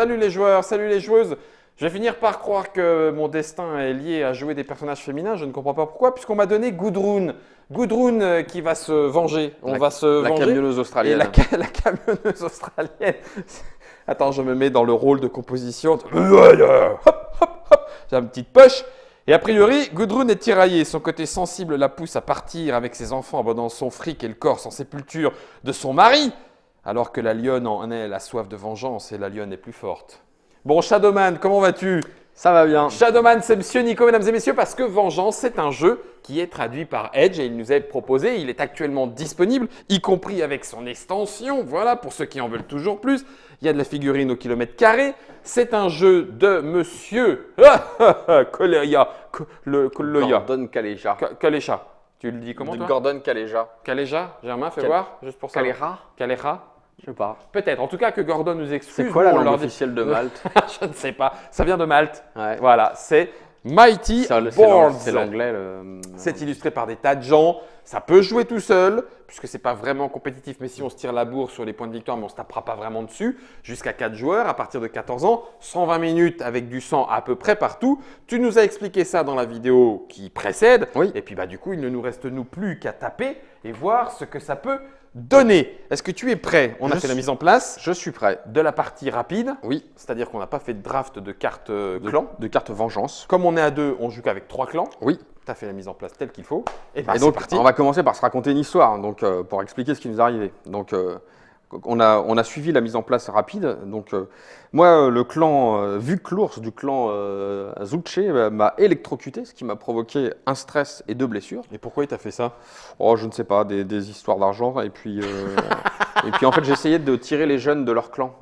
Salut les joueurs, salut les joueuses. Je vais finir par croire que mon destin est lié à jouer des personnages féminins. Je ne comprends pas pourquoi, puisqu'on m'a donné Gudrun. Gudrun qui va se venger. On va se La venger. camionneuse Et australienne. la camionneuse australienne. Attends, je me mets dans le rôle de composition. Hop, hop, hop. J'ai une petite poche. Et a priori, Gudrun est tiraillée. Son côté sensible la pousse à partir avec ses enfants, abandonnant son fric et le corps sans sépulture de son mari. Alors que la lionne en elle a soif de vengeance et la lionne est plus forte. Bon, Shadowman, comment vas-tu? Ça va bien. Shadowman, c'est Monsieur Nico, mesdames et messieurs, parce que Vengeance, c'est un jeu qui est traduit par Edge et il nous est proposé. Il est actuellement disponible, y compris avec son extension. Voilà, pour ceux qui en veulent toujours plus. Il y a de la figurine au kilomètre carré. C'est un jeu de Monsieur Coleria. Gordon Kaleja. Kalecha. Tu le dis comment toi? Gordon Kaleja. Kaleja, Germain, fais Cal- voir, juste pour ça. Kaleja. Kalecha. Je sais pas. Peut-être. En tout cas, que Gordon nous excuse. C'est quoi la Nous, on langue leur dit- officielle de Malte? Je ne sais pas. Ça vient de Malte. Ouais. Voilà, c'est Mighty C'est Boards. c'est l'anglais. C'est illustré par des tas de gens. Ça peut jouer tout seul, puisque c'est pas vraiment compétitif. Mais si on se tire la bourre sur les points de victoire, mais on se tapera pas vraiment dessus. Jusqu'à 4 joueurs à partir de 14 ans, 120 minutes avec du sang à peu près partout. Tu nous as expliqué ça dans la vidéo qui précède. Oui. Et puis du coup, il ne nous reste plus qu'à taper et voir ce que ça peut donner. Est-ce que tu es prêt? On a fait la mise en place Je suis prêt. de la partie rapide. Oui. C'est-à-dire qu'on n'a pas fait de draft de cartes De clans. De carte vengeance. Comme on est à 2, on joue qu'avec 3 clans. Oui. Tu as fait la mise en place telle qu'il faut. Et, Et c'est donc, parti. on va commencer par se raconter une histoire, donc pour expliquer ce qui nous est arrivé. Donc, on a suivi la mise en place rapide. Donc, moi, le clan vu que l'ours du clan Zuche m'a électrocuté, ce qui m'a provoqué un stress et 2 blessures. Et pourquoi il t'a fait ça? Oh, je ne sais pas, des histoires d'argent. Et puis, en fait, j'essayais de tirer les jeunes de leur clan,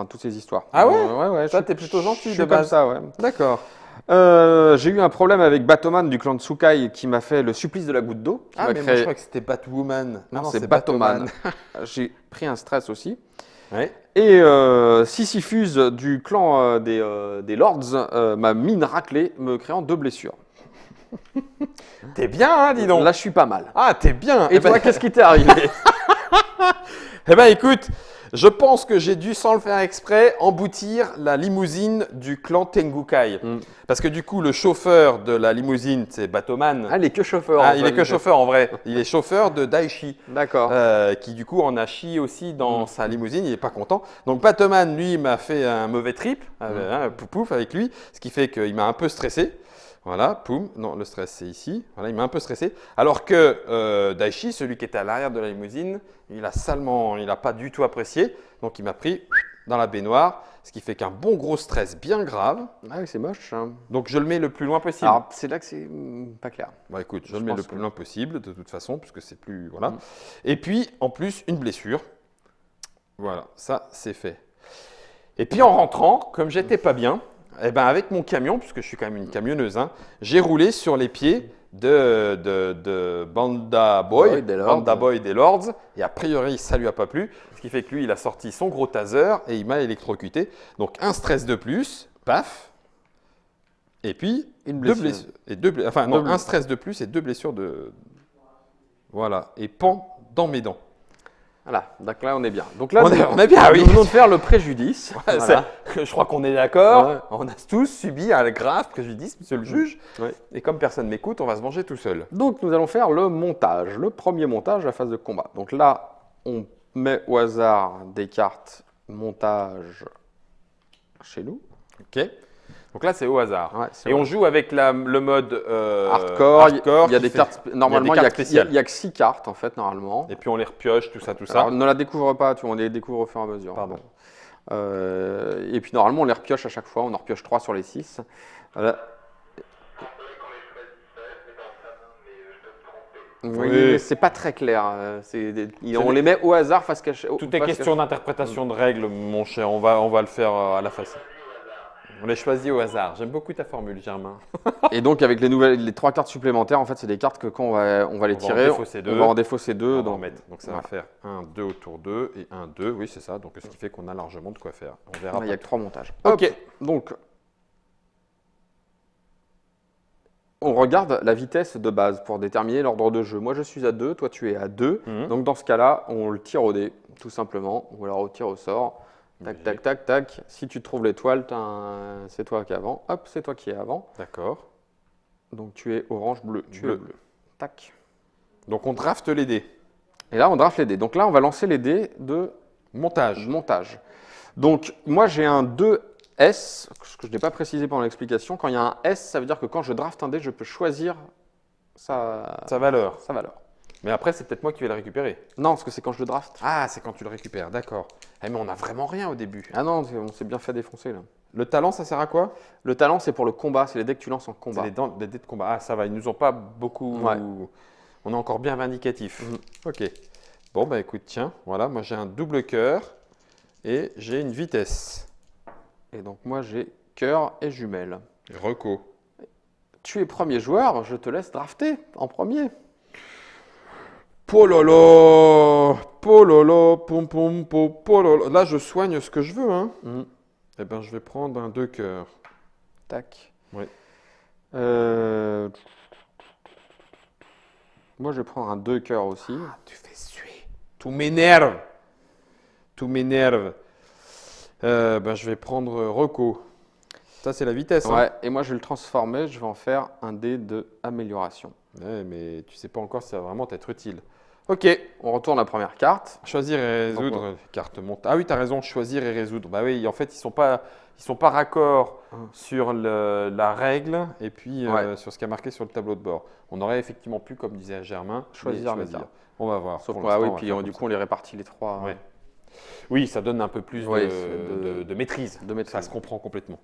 toutes ces histoires. Ah ouais? Ouais. Toi, t'es plutôt gentil je suis de comme base. ça, ouais. D'accord. J'ai eu un problème avec Batoman du clan de Tsukai qui m'a fait le supplice de la goutte d'eau. qui Ah, m'a mais moi, créé- je crois que c'était Batwoman. Non, c'est Batoman. J'ai pris un stress aussi. Ouais. Et Sisyphus du clan des Lords m'a mis une raclée, me créant 2 blessures. T'es bien, hein, dis donc. Là, je suis pas mal. Ah, t'es bien. Et toi, qu'est-ce qui t'est arrivé? Eh ben, écoute, je pense que j'ai dû, sans le faire exprès, emboutir la limousine du clan Tengukai. Parce que du coup, le chauffeur de la limousine, c'est Batoman. Ah, il est que chauffeur. Ah, en il fait. est que chauffeur en vrai. Il est chauffeur de Daichi. D'accord. Qui du coup en a chié aussi dans sa limousine, il n'est pas content. Donc Batoman, lui, m'a fait un mauvais trip, pouf pouf avec lui, ce qui fait qu'il m'a un peu stressé. Voilà, poum, non, le stress c'est ici. Voilà, il m'a un peu stressé. Alors que Daichi, celui qui était à l'arrière de la limousine, il n'a pas du tout apprécié. Donc il m'a pris dans la baignoire, ce qui fait qu'un bon gros stress bien grave. Ah oui, c'est moche. Hein. Donc je le mets le plus loin possible. Alors, c'est là que c'est pas clair. Bon, écoute, je Je le mets pense le plus que- loin possible, de toute façon, puisque c'est plus. Voilà. Et puis, en plus, une blessure. Voilà, ça, c'est fait. Et puis, en rentrant, comme j'étais pas bien, eh ben, avec mon camion, puisque je suis quand même une camionneuse, hein, j'ai roulé sur les pieds de Banda Boy, des Lords. Banda Boy des Lords. Et a priori, ça lui a pas plu. Ce qui fait que lui, il a sorti son gros taser et il m'a électrocuté. Donc, un stress de plus, paf. Et puis, Une deux blessure. blessures. Enfin, non, un stress de plus et 2 blessures de. Voilà. Et pan dans mes dents. Voilà, donc là, on est bien. Donc là, On est bien, oui. Nous venons de faire le préjudice. Ouais, Voilà. je crois qu'on est d'accord. Ouais. On a tous subi un grave préjudice, monsieur le juge. Ouais. Et comme personne m'écoute, on va se venger tout seul. Donc, nous allons faire le montage. Le premier montage, la phase de combat. Donc là, on met au hasard des cartes montage chez nous. Ok. Donc là, c'est au hasard. Ouais, c'est Et vrai. on joue avec le mode hardcore. Il y a qui des fait- cartes. Normalement, il y a des cartes spéciales. il y a que 6 cartes, en fait, normalement. Et puis on les repioche, tout ça, tout ça. Alors, ne la découvre pas, on les découvre au fur et à mesure. Pardon. Et puis, normalement, on les repioche à chaque fois. On en repioche 3 sur les 6. Voilà. Oui, mais c'est pas très clair. On les met au hasard face cachée. Tout est question d'interprétation de règles, mon cher. On va le faire à la face. On les choisit au hasard. J'aime beaucoup ta formule, Germain. Et donc, avec les 3 cartes supplémentaires, en fait, c'est des cartes que quand on va les On va en tirer, défausser deux. on va en défausser 2. On va en Donc, mettre. Donc ça voilà. va faire 1, 2 autour 2 et 1, 2. Oui, c'est ça. Donc ce qui fait qu'on a largement de quoi faire. On verra. il n'y a pas. que 3 montages. Ok. Hop. Donc, on regarde la vitesse de base pour déterminer l'ordre de jeu. Moi, je suis à 2, toi, tu es à 2. Mhm. Donc, dans ce cas-là, on le tire au dé, tout simplement. Ou alors on tire au sort. Tac, tac, tac, tac. Si tu trouves l'étoile, c'est toi qui es avant. Hop, c'est toi qui es avant. D'accord. Donc tu es orange, bleu. Tu es bleu. Tac. Donc on draft les dés. Et là, on draft les dés. Donc là, on va lancer les dés de montage. Donc moi, j'ai un 2S, ce que je n'ai pas précisé pendant l'explication. Quand il y a un S, ça veut dire que quand je draft un dé, je peux choisir sa valeur. Mais après, c'est peut-être moi qui vais le récupérer. Non, parce que c'est quand je le draft. Ah, c'est quand tu le récupères, d'accord. Eh, mais on n'a vraiment rien au début. Ah non, on s'est bien fait défoncer là. Le talent, ça sert à quoi? Le talent, c'est pour le combat, c'est les dés que tu lances en combat. C'est les dés de combat. Ah, ça va, ils nous ont pas beaucoup… Ouais. On est encore bien vindicatif. Ok. Bon, bah écoute, tiens, voilà, moi j'ai un double cœur et j'ai une vitesse. Et donc moi, j'ai cœur et jumelle. Reco. Tu es premier joueur, je te laisse drafter en premier. Pololo, pololo, pom pom pom, pololo. Là, je soigne ce que je veux, hein. Eh ben, je vais prendre un 2 cœurs. Tac. Oui. Moi, je vais prendre un 2 cœurs aussi. Ah, tu fais suer. Tout m'énerve. Tout m'énerve. Ben, je vais prendre Reco. Ça, c'est la vitesse. Ouais, hein. et moi, je vais le transformer. Je vais en faire un dé d'amélioration. Ouais, mais tu sais pas encore si ça va vraiment t'être utile. Ok. On retourne la première carte. Choisir et résoudre. Carte monte. Ah oui, tu as raison, choisir et résoudre. Bah oui, en fait, ils sont pas raccords sur la règle et puis sur ce qui est marqué sur le tableau de bord. On aurait effectivement pu, comme disait Germain, choisir. On va voir. Sauf oui, puis du coup, on les répartit les trois. Ouais. Oui, ça donne un peu plus de maîtrise. Ça se comprend complètement.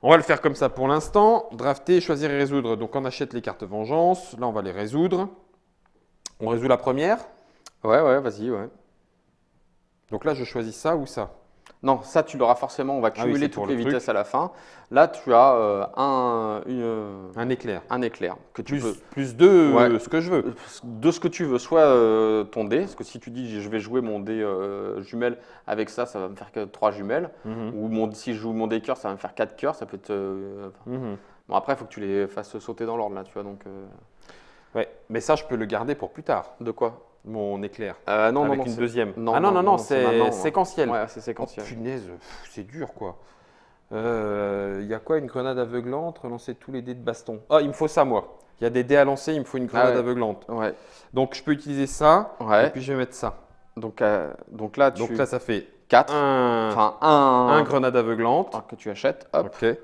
On va le faire comme ça pour l'instant. Drafter, choisir et résoudre. Donc, on achète les cartes vengeance. Là, on va les résoudre. On résout la première. Ouais, vas-y, ouais. Donc là, je choisis ça ou ça? Non, ça, tu l'auras forcément. On va cumuler toutes les vitesses à la fin. Là, tu as un éclair. Un éclair. Que tu peux... plus de ce que je veux. De ce que tu veux. Soit ton dé, parce que si tu dis je vais jouer mon dé jumelle avec ça, ça va me faire que 3 jumelles. Ou si je joue mon dé cœur, ça va me faire 4 cœurs. Ça peut être. Bon, après, il faut que tu les fasses sauter dans l'ordre, là, tu vois. Donc, ouais, mais ça, je peux le garder pour plus tard. De quoi? Mon éclair. Non, avec non, une deuxième. Non, c'est séquentiel. Ouais, c'est séquentiel. Oh, punaise, c'est dur, quoi. Il y a quoi? Une grenade aveuglante? Relancer tous les dés de baston. Ah, il me faut ça, moi. Il y a des dés à lancer, il me faut une grenade aveuglante. Ouais. Donc, je peux utiliser ça, et puis je vais mettre ça. Donc là, ça fait 4. Un grenade aveuglante. Que tu achètes. Hop. Ok.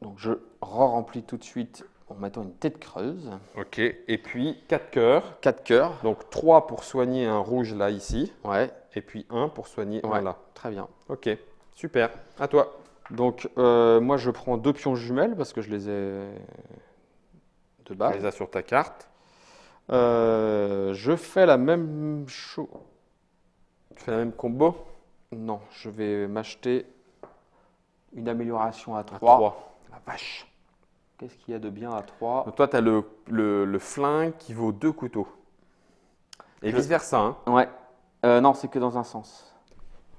Donc, je remplis tout de suite en mettant une tête creuse. Ok. Et puis, 4 cœurs. 4 cœurs. Donc, 3 pour soigner un rouge là, ici. Ouais. Et puis, 1 pour soigner un là. Très bien. Ok. Super. À toi. Donc, moi, je prends 2 pions jumelles parce que je les ai de base. Tu les as sur ta carte. Je fais la même chose. Tu fais la même combo? Non, je vais m'acheter une amélioration à 3. À 3. La vache. Qu'est-ce qu'il y a de bien à 3? Donc toi, tu as le flingue qui vaut 2 couteaux. Et vice-versa. Hein. Ouais. Non, c'est que dans un sens.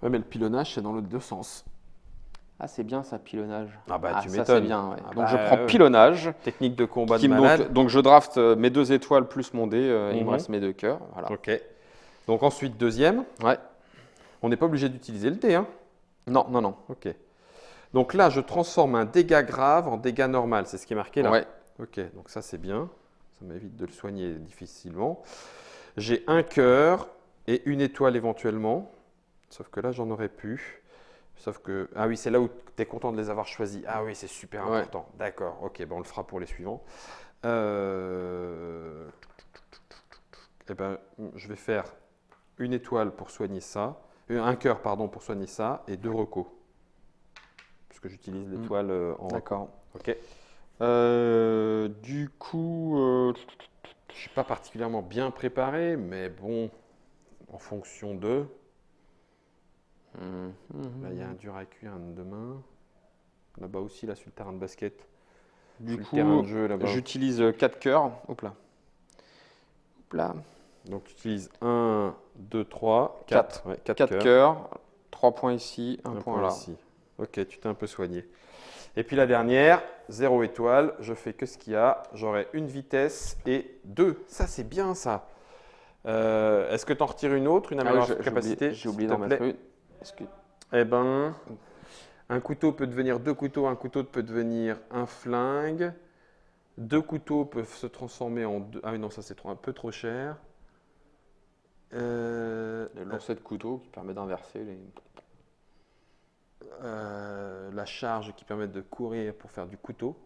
Ouais, mais le pilonnage, c'est dans l'autre deux sens. Ah, c'est bien ça, pilonnage. Ah bah tu m'étonnes. Ça, c'est bien, ouais. Donc je prends pilonnage. Technique de combat de malade. Donc je draft mes 2 étoiles plus mon dé. Il me reste mes 2 cœurs. Voilà. Ok. Donc ensuite, deuxième. Ouais. On n'est pas obligé d'utiliser le dé. Hein. Non, non, non. Ok. Donc là, je transforme un dégât grave en dégât normal. C'est ce qui est marqué là. Ouais. Ok, donc ça c'est bien. Ça m'évite de le soigner difficilement. J'ai un cœur et une étoile éventuellement. Sauf que là, j'en aurais pu. Sauf que… Ah oui, c'est là où tu es content de les avoir choisis. Ah oui, c'est super important. D'accord, ok, ben on le fera pour les suivants. Eh ben, je vais faire une étoile pour soigner ça. Un cœur, pardon, pour soigner ça. Et 2 recos. Puisque j'utilise l'étoile en… D'accord. Ok. Du coup… je ne suis pas particulièrement bien préparé, mais bon, en fonction de… Là, il y a un dur à cuire demain. Là-bas aussi, là, sur le terrain de basket. Du coup, j'utilise 4 cœurs. Hop là. Hop là. Donc, tu utilises 1, 2, 3, 4. Ouais, 4 cœurs. 3 points ici, 1 point là. Ici. Ok, tu t'es un peu soigné. Et puis la dernière, 0 étoile. Je fais que ce qu'il y a. J'aurai une vitesse et 2. Ça, c'est bien, ça. Est-ce que tu en retires une autre, une amélioration de capacité? J'ai oublié d'en mettre une. Eh ben, un couteau peut devenir 2 couteaux, un couteau peut devenir un flingue. 2 couteaux peuvent se transformer en 2. Ah oui, non, ça c'est un peu trop cher. Le lancer de couteau qui permet d'inverser les. La charge qui permet de courir pour faire du couteau.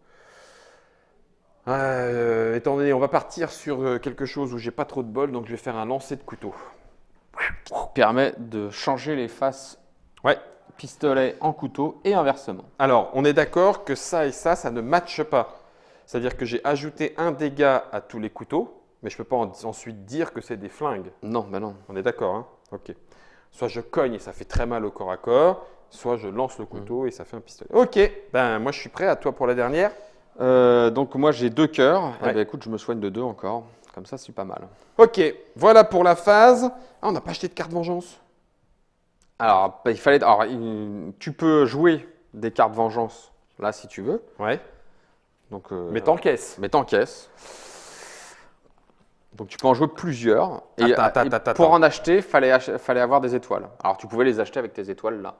Étant donné, on va partir sur quelque chose où j'ai pas trop de bol, donc je vais faire un lancer de couteau. Permet de changer les faces Ouais. pistolet en couteau et inversement. Alors, on est d'accord que ça et ça ne matche pas. C'est-à-dire que j'ai ajouté un dégât à tous les couteaux, mais je ne peux pas ensuite dire que c'est des flingues. Non, bah non. On est d'accord, hein? Ok. Soit je cogne et ça fait très mal au corps à corps, soit je lance le couteau et ça fait un pistolet. Ok, ben moi je suis prêt. À toi pour la dernière. Donc moi j'ai 2 cœurs. Ouais. Eh ben, écoute, je me soigne de 2 encore. Comme ça, c'est pas mal. Ok, voilà pour la phase. Ah, on n'a pas acheté de carte vengeance. Alors, bah, tu peux jouer des cartes vengeance là si tu veux. Ouais. Donc, Mais t'encaisses. Mais t'encaisses. Donc tu peux en jouer plusieurs. Et, Attends. pour en acheter, fallait avoir des étoiles. Alors tu pouvais les acheter avec tes étoiles là.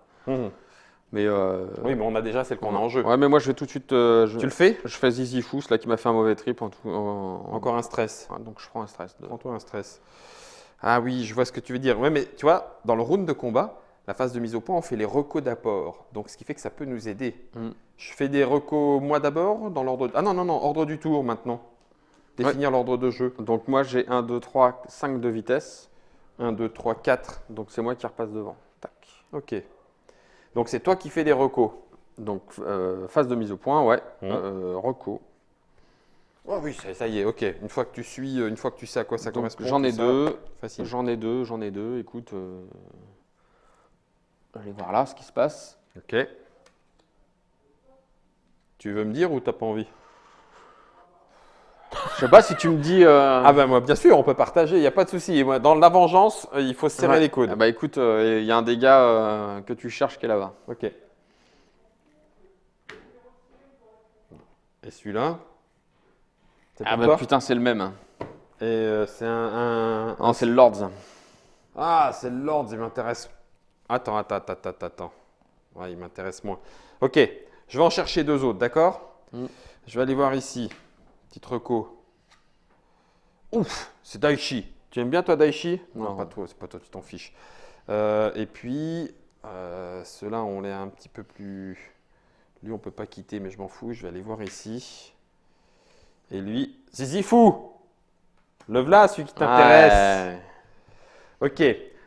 Mais Oui, mais on a déjà celle qu'on a en jeu. Ouais, mais moi je vais tout de suite. Tu le fais? Je fais Zizi Fous là qui m'a fait un mauvais trip Encore un stress. Ouais, donc je prends un stress. Prends-toi un stress. Ah oui, je vois ce que tu veux dire. Ouais, mais tu vois, dans le round de combat, la phase de mise au point, on fait les recos d'apport. Donc, ce qui fait que ça peut nous aider. Je fais des recos moi d'abord, dans l'ordre. Ah non, ordre du tour maintenant. Définir l'ordre de jeu. Donc, moi j'ai 1, 2, 3, 5 de vitesse. 1, 2, 3, 4. Donc, c'est moi qui repasse devant. Tac. Ok. Donc, c'est toi qui fais des recos. Donc, phase de mise au point, ouais. Reco. Oh oui, ça y est, ok. Une fois que tu sais à quoi ça correspond. J'en ai 2. Facile. J'en ai 2. Écoute, allez voir là ce qui se passe. Ok. Tu veux me dire ou t'as pas envie? Je sais pas si tu me dis. Ah ben moi, bien sûr, on peut partager, il n'y a pas de souci. Moi, dans la vengeance, il faut serrer les coudes. Ah bah écoute, il y a un dégât que tu cherches qui est là-bas. Ok. Et celui-là? C'est Ah pour bah toi? putain, c'est le même. Et c'est Non, c'est le Lords. Ah, c'est le Lord, il m'intéresse. Attends. Ouais, il m'intéresse moins. Ok, je vais en chercher 2 autres, d'accord? Je vais aller voir ici. Petite reco. Ouf, c'est Daichi. Tu aimes bien toi Daichi? Non. Pas toi, c'est pas toi, tu t'en fiches. Et puis, ceux-là, on est un petit peu plus... Lui, on peut pas quitter, mais je m'en fous. Je vais aller voir ici. Et lui, Zizifou! Le voilà, celui qui t'intéresse. Ok,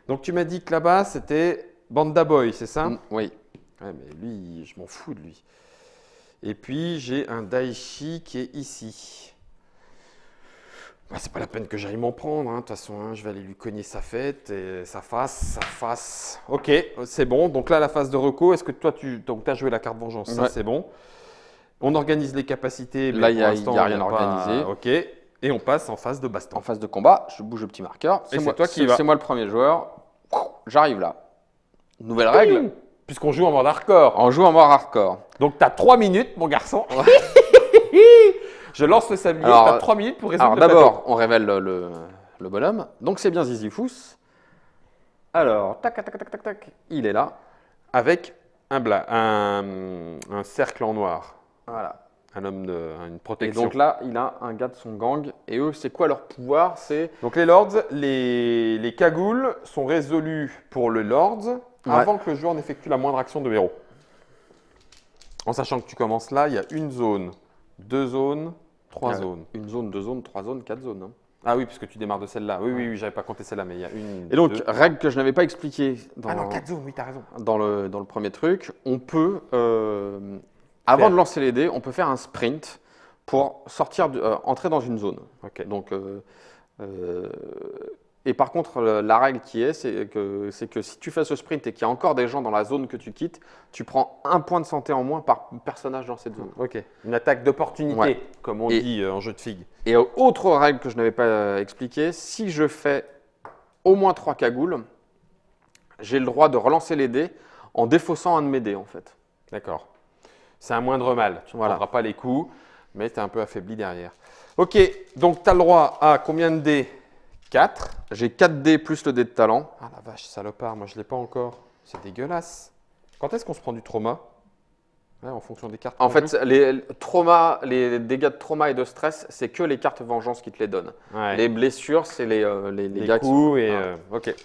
donc tu m'as dit que là-bas, c'était Banda Boy, c'est ça? Oui. Ouais, mais lui, je m'en fous de lui. Et puis, j'ai un Daichi qui est ici. Bah, c'est pas la peine que j'aille m'en prendre, hein. De toute façon, hein, je vais aller lui cogner sa fête et sa face. Ok, c'est bon. Donc là, la phase de reco, est-ce que toi, tu as joué la carte vengeance? Ça, c'est bon. On organise les capacités. Mais là, il n'y a rien à organisé. Ok, et on passe en phase de baston. En phase de combat, je bouge le petit marqueur. Et c'est toi qui vas. C'est moi le premier joueur. J'arrive là. Nouvelle règle. Puisqu'on joue en mode hardcore. On joue en mode hardcore. Donc, tu as 3 minutes, mon garçon. Je lance le sablier, tu as 3 minutes pour résoudre alors, le plateau. d'abord, on révèle le bonhomme. Donc, c'est bien Zizi Fous. Alors, tac. Il est là. Avec un cercle en noir. Voilà. Un homme une Et protection. donc là, il a un gars de son gang. Et eux, c'est quoi leur pouvoir? Donc les lords, les cagoules sont résolues pour le lord avant que le joueur n'effectue la moindre action de héros. En sachant que tu commences là, il y a une zone, 2 zones, 3 zones. Une zone, 2 zones, 3 zones, 4 zones. Hein. Ah oui, puisque tu démarres de celle-là. Oui, j'avais pas compté celle-là, mais il y a une. Et donc, 2. règle que je n'avais pas expliquée Ah non, 4 zones, oui, t'as raison. dans le premier truc, on peut, avant de lancer les dés, on peut faire un sprint pour entrer dans une zone. Ok. Donc, et par contre, la règle c'est que si tu fais ce sprint et qu'il y a encore des gens dans la zone que tu quittes, tu prends 1 point de santé en moins par personnage dans cette zone. Ok. Une attaque d'opportunité, comme on dit en jeu de figues. Et autre règle que je n'avais pas expliquée, si je fais au moins 3 cagoules, j'ai le droit de relancer les dés en défaussant un de mes dés en fait. D'accord. C'est un moindre mal. Tu ne prendras pas les coups, mais tu es un peu affaibli derrière. Ok, donc tu as le droit à combien de dés? 4. J'ai 4 dés plus le dé de talent. Ah la vache, salopard, moi je ne l'ai pas encore. C'est dégueulasse. Quand est-ce qu'on se prend du trauma? Ouais, en fonction des cartes. En qu'on joue. fait, les dégâts de trauma et de stress, c'est que les cartes vengeance qui te les donnent. Ouais. Les blessures, c'est les les gars qui sont- coups et. Ah. Ok.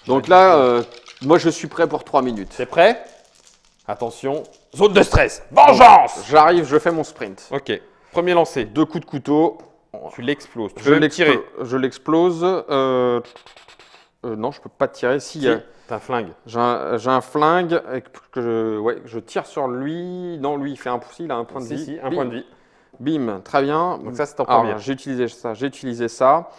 Donc là, moi je suis prêt pour 3 minutes. C'est prêt? Attention. Zone de stress. Vengeance. J'arrive, je fais mon sprint. Ok. Premier lancé. 2 coups de couteau. Tu l'exploses. Tu veux me tirer? Je l'explose. Non, je peux pas tirer. Si, Si. T'as un flingue. j'ai un flingue et que je tire sur lui. Non, lui, il a un point de Si, vie. si, un Bim. point de vie. Bim, très bien. Donc ça, c'est ton Alors, premier. j'ai utilisé ça.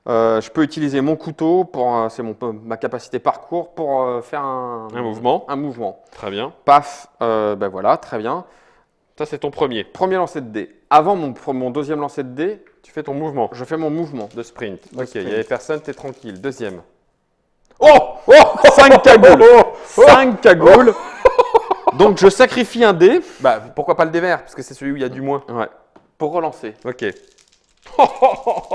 Je peux utiliser mon couteau pour, c'est ma capacité parcours pour faire un mouvement. Un mouvement. Très bien. Paf, ben voilà, très bien. Ça, c'est ton premier. Premier lancer de dés. Avant mon deuxième lancer de dés, Tu fais ton mouvement je fais mon mouvement. de sprint. De Ok, il sprint. n'y avait personne, t'es tranquille. Deuxième. Oh, 5 cagoules. 5 cagoules. Donc je sacrifie un dé. Bah, pourquoi pas le dé vert? Parce que c'est celui où il y a du moins. Ouais. Pour relancer. Ok.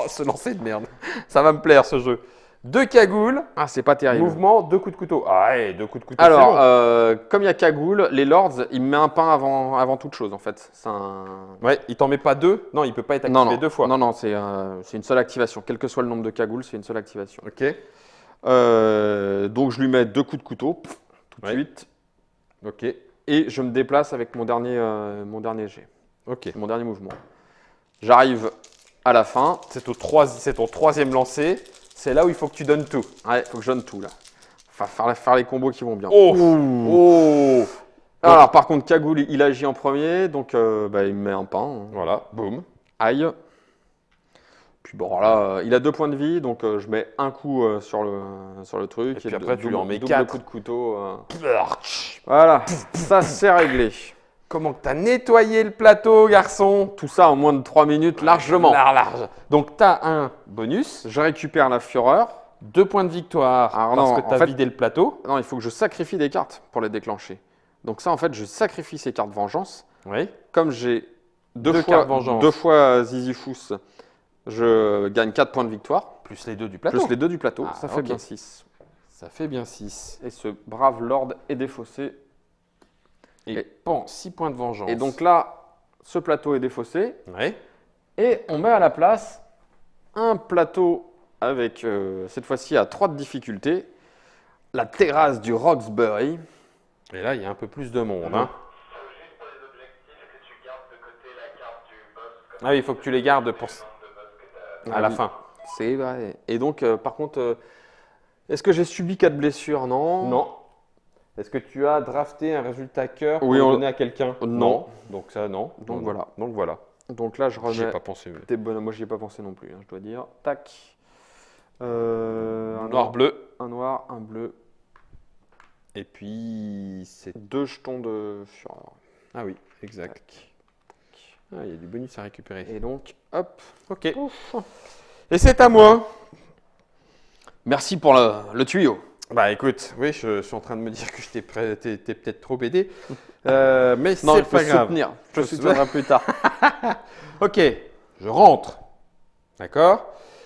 Ce lancer de merde. Ça va me plaire, ce jeu. 2 cagoules. Ah, c'est pas terrible. Mouvement, 2 coups de couteau. Ah ouais, 2 coups de couteau. Alors, c'est bon. comme il y a cagoule, les lords, il me met un pain avant toute chose en fait. C'est un... Ouais, il t'en met pas 2? Non, il peut pas être activé Non, non, 2 fois. Non, non, c'est une seule activation. Quel que soit le nombre de cagoules, c'est une seule activation. Ok. Donc je lui mets 2 coups de couteau, tout de Ouais. suite, Ok. et je me déplace avec mon dernier jet, Ok. mon dernier mouvement. J'arrive à la fin. C'est ton troisième lancer. C'est là où il faut que tu donnes tout. Ouais, faut que je donne tout là. Enfin, faire les combos qui vont bien. Oh. Oh. Alors par contre, Cagoule, il agit en premier, donc il me met un pain. Voilà, boum. Aïe. Puis bon, là, il a 2 points de vie, donc je mets un coup sur le truc. Et puis après, tu lui en mets double 4. coup de couteau. Voilà, ça c'est réglé. Comment que t'as nettoyé le plateau, garçon? Tout ça en moins de 3 minutes, largement. Large. Donc, t'as un bonus, Je récupère la fureur. 2 points de victoire Alors parce non, que en t'as fait- vidé le plateau. Non, il faut que je sacrifie des cartes pour les déclencher. Donc ça, en fait, je sacrifie ces cartes vengeance. Oui. Comme j'ai Deux deux cartes vengeance. fois Zizi-Fous, je gagne 4 points de victoire. Plus les 2 du plateau. Plus les 2 du plateau, Ah, ça fait ok. bien 6. Ça fait bien 6. Et ce brave lord est défaussé. Et bon, 6 points de vengeance. Et donc là, ce plateau est défaussé. Ouais. Et on met à la place un plateau avec, cette fois-ci, à 3 de difficulté. La terrasse du Roxbury. Et là, il y a un peu plus de monde. Hein. Juste pour les objectifs, que tu gardes de côté la carte du boss. Ah oui, il faut que tu les gardes pour à la oui. fin. C'est vrai. Et donc, par contre, est-ce que j'ai subi 4 blessures? Non. Non. Est-ce que tu as drafté un résultat cœur pour Oui, le on- donner à quelqu'un? Non. Donc ça, non. Donc Non, voilà. non. Donc voilà. Donc là, je J'y ai remets pas pensé. mais- tes bonhommes. Moi, j'y ai pas pensé non plus, hein, je dois dire. Tac. Un Noir-bleu. Un noir, un bleu. Et puis, c'est... 2 jetons de fureur. Ah oui, exact. Ah, il y a du bonus à récupérer. Et donc, hop. Ok. Et c'est à moi. Merci pour le tuyau. Bah écoute, oui, je suis en train de me dire que je t'ai t'es peut-être trop aidé. Mais Non, c'est il faut pas grave. soutenir. Je Faut soutiendrai plus tard. Ok, je rentre. D'accord?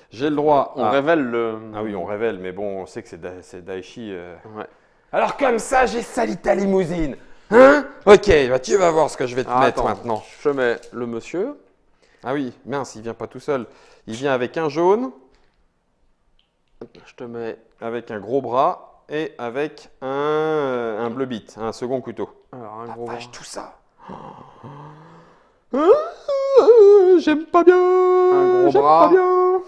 J'ai le droit On à... révèle le. Ah oui, on révèle, mais bon, on sait que c'est Daichi. Ouais. Alors comme ça, j'ai sali ta limousine. Hein? Ok, bah, tu vas voir ce que je vais te Ah, mettre attends, maintenant. Je mets le monsieur. Ah oui, mince, il vient pas tout seul. Il vient avec un jaune, Je te mets. avec un gros bras et avec un bleu bit, un second couteau. Alors, un Ah, gros. vache, tout ça. J'aime pas bien. Un gros j'aime bras. pas bien.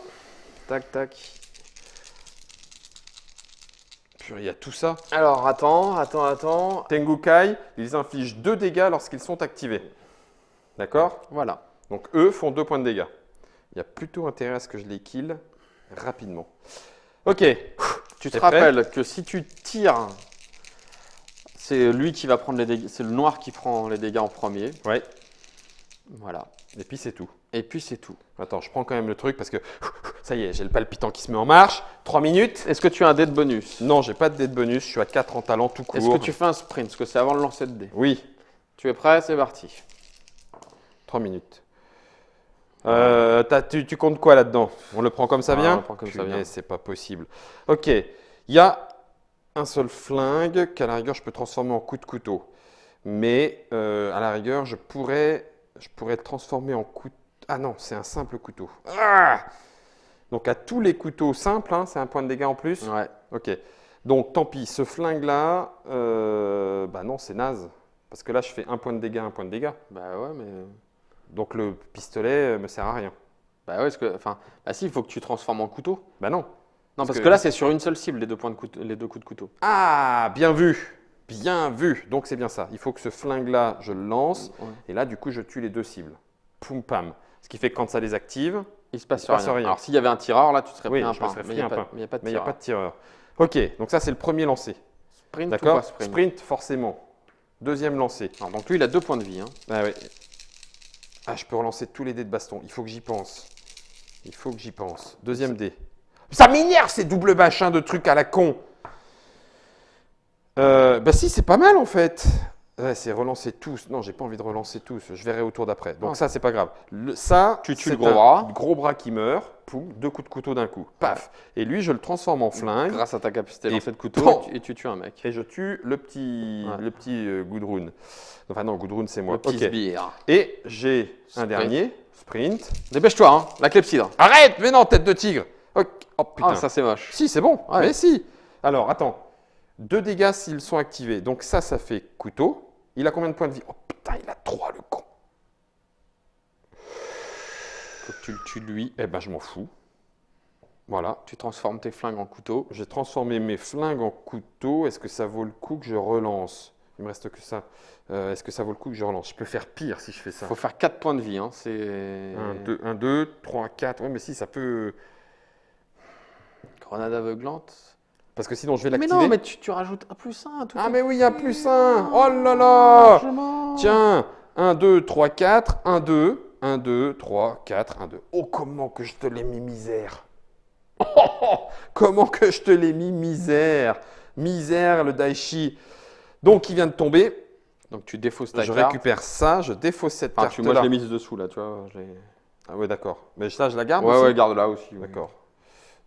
Tac, tac. Purée, il y a tout ça. Alors, attends. Tengukai, ils infligent 2 dégâts lorsqu'ils sont activés. D'accord? Voilà. Donc eux font 2 points de dégâts. Il y a plutôt intérêt à ce que je les kill rapidement. Ok. Tu te T'es prêt? rappelles que si tu tires, c'est lui qui va prendre les dégâts. C'est le noir qui prend les dégâts en premier. Ouais. Voilà. Et puis c'est tout. Et puis c'est tout. Attends, je prends quand même le truc parce que ça y est, j'ai le palpitant qui se met en marche. 3 minutes. Est-ce que tu as un dé de bonus? Non, j'ai pas de dé de bonus. Je suis à 4 en talent tout court. Est-ce que tu fais un sprint? Parce que c'est avant le lancer de dé. Oui. Tu es prêt? C'est parti. 3 minutes. Tu comptes quoi là-dedans? On le prend comme ça Ah, vient? on le prend comme ça vient. Punaise, c'est pas possible. Ok. Il y a un seul flingue qu'à la rigueur je peux transformer en coup de couteau. Mais à la rigueur, je pourrais le transformer en coup. Ah non, c'est un simple couteau. Ah, donc à tous les couteaux simples, hein, c'est un point de dégâts en plus. Ouais. Ok. Donc tant pis, ce flingue-là, bah non, c'est naze. Parce que là, je fais un point de dégâts, un point de dégâts. Bah ouais, mais. Donc le pistolet me sert à rien. Bah ouais, parce que. Enfin. Bah si, il faut que tu transformes en couteau. Bah non. Non, parce que là, c'est sur une seule cible, les deux coups de couteau. Ah, bien vu. Bien vu. Donc c'est bien ça. Il faut que ce flingue-là, je le lance. Ouais. Et là, du coup, je tue les deux cibles. Poum, pam. Ce qui fait que quand ça les active, Il se passe Il se passe rien. rien. Alors s'il y avait un tireur, là, tu te serais oui, pris un je me pain. serais Mais pris il n'y un a, pain. mais il y a pas de Mais il n'y a tireur. pas de tireur. Ok, donc ça, c'est le premier lancé. Sprint ou D'accord. pas sprint, Sprint, forcément. Deuxième lancé. Alors, donc lui, il a 2 points de vie. Hein. Ah oui. Ah, je peux relancer tous les dés de baston. Il faut que j'y pense. Il faut que j'y pense. Deuxième dé. Ça m'énerve ces doubles machins de trucs à la con. Bah si, c'est pas mal en fait. Ouais, c'est relancer tous. Non, j'ai pas envie de relancer tous. Je verrai au tour d'après. Donc Ah. ça, c'est pas grave. Ça, Tu tues c'est le gros bras. un gros bras qui meurt. Poum, 2 coups de couteau d'un coup. Paf. Et lui, je le transforme en flingue. Grâce à ta capacité de Et lancer de couteau, pan. et tu tues un mec. Et je tue le petit, Ouais. Gudrun. Enfin non, Gudrun, c'est moi. Le petit Ok. sbire. Et j'ai un Sprint. dernier. Sprint. Dépêche-toi, hein, la clepsydre. Arrête. Mais non, tête de tigre. Ok. Oh putain. Ah, ça c'est moche. Si, c'est bon. Ouais. Mais si. Alors, attends. 2 dégâts s'ils sont activés. Donc ça fait couteau. Il a combien de points de vie? Oh putain, il a 3, le con. Faut que tu le tues lui. Eh ben, je m'en fous. Voilà. Tu transformes tes flingues en couteau. J'ai transformé mes flingues en couteau. Est-ce que ça vaut le coup que je relance? Il me reste que ça. Est-ce que ça vaut le coup que je relance? Je peux faire pire si je fais ça. Faut faire 4 points de vie. Hein. C'est 1, 2, 3, 4. Ouais, mais si, ça peut. Grenade aveuglante. Parce que sinon, je vais Mais l'activer. non, mais tu rajoutes un plus 1. Ah, mais oui, il y a plus 1. Oh là là. Largement. Tiens, 1, 2, 3, 4. 1, 2. 1, 2, 3, 4, 1, 2. Oh, comment que je te l'ai mis misère. Comment que je te l'ai mis misère. Misère, le Daichi. Donc, il vient de tomber. Donc tu défausses ta Je carte. récupère ça, je défausse cette Enfin, carte-là. moi, je l'ai mise dessous, là, tu vois. Ah ouais, d'accord. Mais ça, je la garde Ouais, aussi ouais, garde-la aussi. oui. D'accord.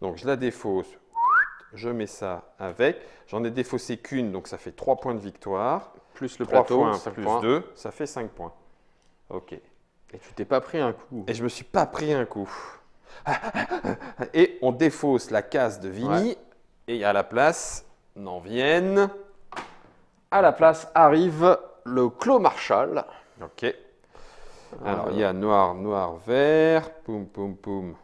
Donc, je la défausse. Je mets ça avec. J'en ai défaussé qu'une, donc ça fait 3 points de victoire. Plus le 3 plateau, points 5 plus points. 2, ça fait 5 points. Ok. Et tu t'es pas pris un coup. Et je me suis pas pris un coup. Et on défausse la case de Vini. Et à la place, n'en viennent. À la place arrive le Clos Marshall. Ok. Alors, il y a noir, noir, vert. Poum, poum, poum,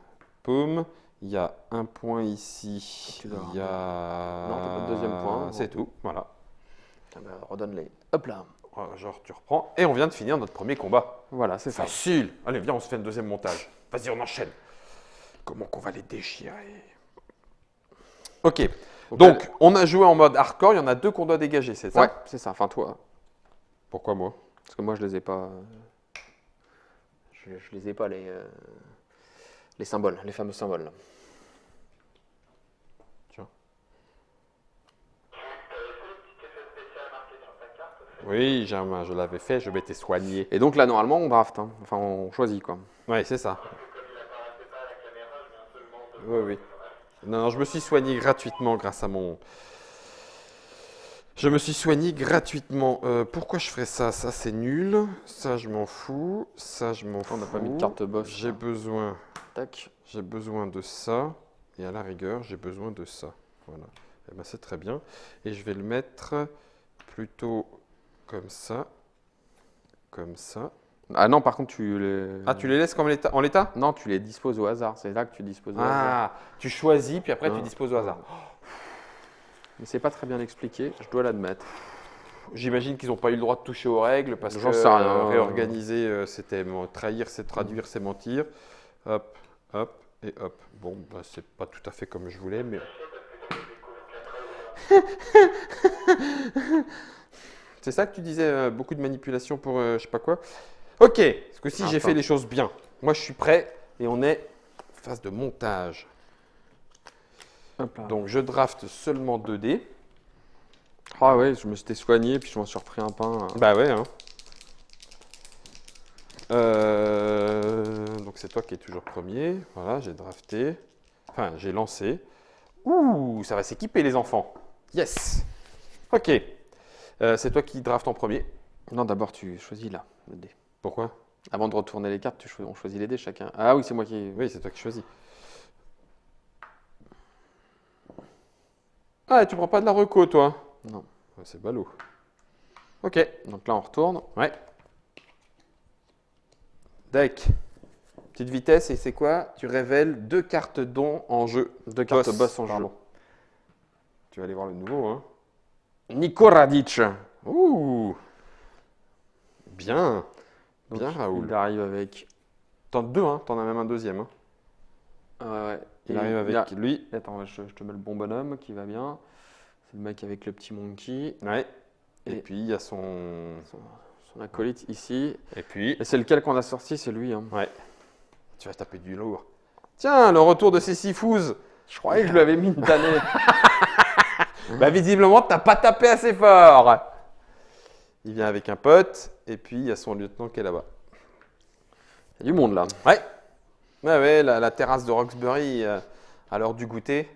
poum. Il y a un point ici. Tu dois Il y a. Non, t'as pas de deuxième point. C'est tout. Voilà. Ah ben, redonne-les. Hop là. Genre, tu reprends. Et on vient de finir notre premier combat. Voilà, c'est ça. Facile. Allez, viens, on se fait un deuxième montage. Vas-y, on enchaîne. Comment qu'on va les déchirer? Ok. Donc, on a joué en mode hardcore. Il y en a 2 qu'on doit dégager, c'est ça? Ouais, c'est ça. Enfin, toi. Pourquoi moi? Parce que moi, je les ai pas. Je les ai pas, les symboles, les fameux symboles. Là. Tiens. T'avais fait le petit effet spécial marqué sur ta carte aussi? Oui, je l'avais fait. Je m'étais soigné. Et donc là, normalement, on draft. Hein. Enfin, on choisit, quoi. Oui, c'est ça. Comme il apparaissait pas à la caméra, je viens seulement de... Oui, oui. Non, je me suis soigné gratuitement grâce à mon. Je me suis soigné gratuitement. Pourquoi je ferais ça? Ça, c'est nul. Ça, je m'en fous. Ça, je m'en fous. On n'a pas mis de carte boss. J'ai là. besoin. Tac. J'ai besoin de ça. Et à la rigueur, j'ai besoin de ça. Voilà. Eh ben, c'est très bien. Et je vais le mettre plutôt comme ça. Comme ça. Ah non, par contre, tu les. Ah, tu les laisses comme en l'état? Non, tu les disposes au hasard. C'est là que tu disposes au hasard. Ah, tu choisis, puis après, tu Ah. disposes au hasard. Mais c'est pas très bien expliqué, je dois l'admettre. J'imagine qu'ils n'ont pas eu le droit de toucher aux règles parce J'en que sais rien. Réorganiser, c'était trahir, c'est traduire, c'est mentir. Hop, hop et hop. Bon, bah, c'est pas tout à fait comme je voulais, mais. C'est ça que tu disais, beaucoup de manipulation pour je sais pas quoi. Ok, parce que si j'ai Attends. fait les choses bien, moi je suis prêt et on est phase de montage. Hop là. Donc je draft seulement 2 dés. Ah ouais, je me suis soigné, puis je m'en suis repris un pain. Bah ouais. Hein. Donc c'est toi qui es toujours premier. Voilà, j'ai drafté. Enfin, j'ai lancé. Ouh, ça va s'équiper les enfants. Yes. Ok. C'est toi qui draft en premier. Non, d'abord, tu choisis là, le dé. Pourquoi? Avant de retourner les cartes, on choisit les dés chacun. Ah oui, c'est moi qui. Oui, c'est toi qui choisis. Ah, tu prends pas de la reco, toi? Non. Ouais, c'est ballot. Ok. Donc là, on retourne. Ouais. Deck. Petite vitesse, et c'est quoi? Tu révèles 2 cartes dons en jeu. 2 cartes boss en jeu. Pardon. Tu vas aller voir le nouveau, hein. Nico Radic. Ouh. Bien. Donc, Bien, Raoul. il arrive avec. T'en as 2, hein. T'en as même un deuxième, hein. Ouais. Il arrive avec lui. Attends, je te mets le bon bonhomme qui va bien. C'est le mec avec le petit monkey. Ouais. Et Et- puis, il y a son... Son acolyte ici. Et puis... Et c'est lequel qu'on a sorti, c'est lui. Hein. Ouais. Tu vas taper du lourd. Tiens, le retour de ces Sifous. Je croyais que je lui avais mis une tannée. Bah, visiblement, t'as pas tapé assez fort. Il vient avec un pote, et puis il y a son lieutenant qui est là-bas. Il y a du monde là. Ouais. Ouais, la terrasse de Roxbury, à l'heure du goûter,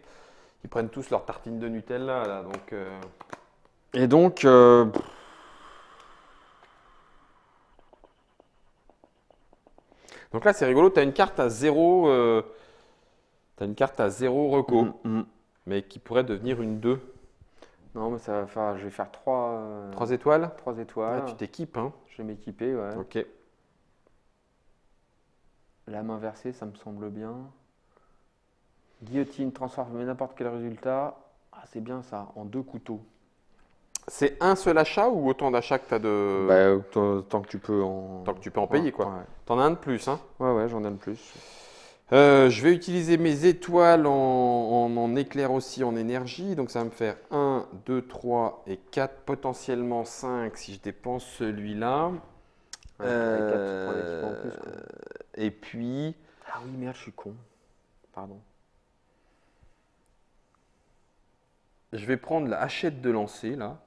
ils prennent tous leur tartine de Nutella, là, donc... Et donc, Donc là, c'est rigolo, t'as une carte à 0... T'as une carte à 0 reco, mais qui pourrait devenir une 2. Non, mais ça va faire. Je vais faire 3 3 étoiles? étoiles. Ouais, tu t'équipes, hein. Je vais m'équiper, ouais. Ok. La main versée, ça me semble bien. Guillotine, transforme n'importe quel résultat. Ah, c'est bien ça, en 2 couteaux. C'est un seul achat ou autant d'achats que t'as de... Tant que tu peux en. Tant que tu peux en payer, quoi. Ouais, T'en as un de plus, hein. ouais, j'en ai un de plus. Je vais utiliser mes étoiles en éclair aussi en énergie. Donc ça va me faire 1, 2, 3 et 4, potentiellement 5 si je dépense celui-là. Ouais, avec 4, tu prends l'équipement en plus, quoi. Et puis, Ah oui, merde, je suis con. Pardon. je vais prendre la hachette de lancer là.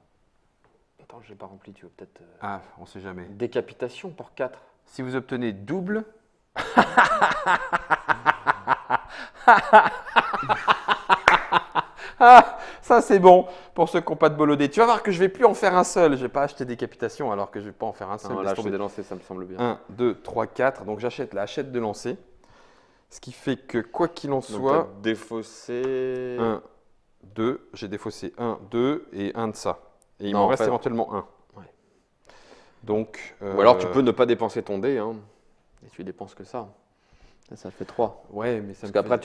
Attends, j'ai pas rempli, tu veux peut-être. Ah, on sait jamais. Décapitation pour 4. Si vous obtenez double. Ah, ça c'est bon pour ceux qui n'ont pas de bolodé. Tu vas voir que je vais plus en faire un seul. Je vais pas acheter décapitation alors que je vais pas en faire un seul. Non, Laisse là, je tomber. vais délancer, ça me semble bien. 1, 2, 3, 4. Donc j'achète la hachette de lancer. Ce qui fait que quoi qu'il en Donc, soit, t'as défaussé. 1, 2, j'ai défaussé 1, 2 et 1 de ça. Et il Non, m'en en reste fait- éventuellement 1. Ouais. Donc, Ou alors tu peux ne pas dépenser ton dé, hein, et tu dépenses que ça. Et ça fait 3. Ouais, mais ça Parce me qu'après, fait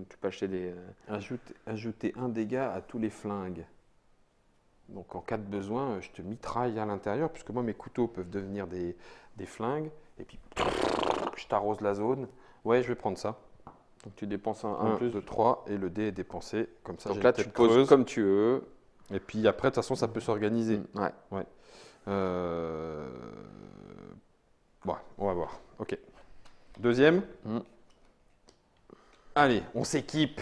tu peux acheter des. ajouter un dégât à tous les flingues. Donc en cas de besoin, je te mitraille à l'intérieur, puisque moi mes couteaux peuvent devenir des flingues. Et puis, je t'arrose la zone. Ouais, je vais prendre ça. Donc tu dépenses un 1, plus. 2, 3, et le dé est dépensé. Comme ça, Donc j'ai là, une tu tête poses creuse. comme tu veux. Et puis après, de toute façon, ça peut s'organiser. Ouais. Bon, on va voir. Ok. Deuxième. Mm. Allez, on s'équipe.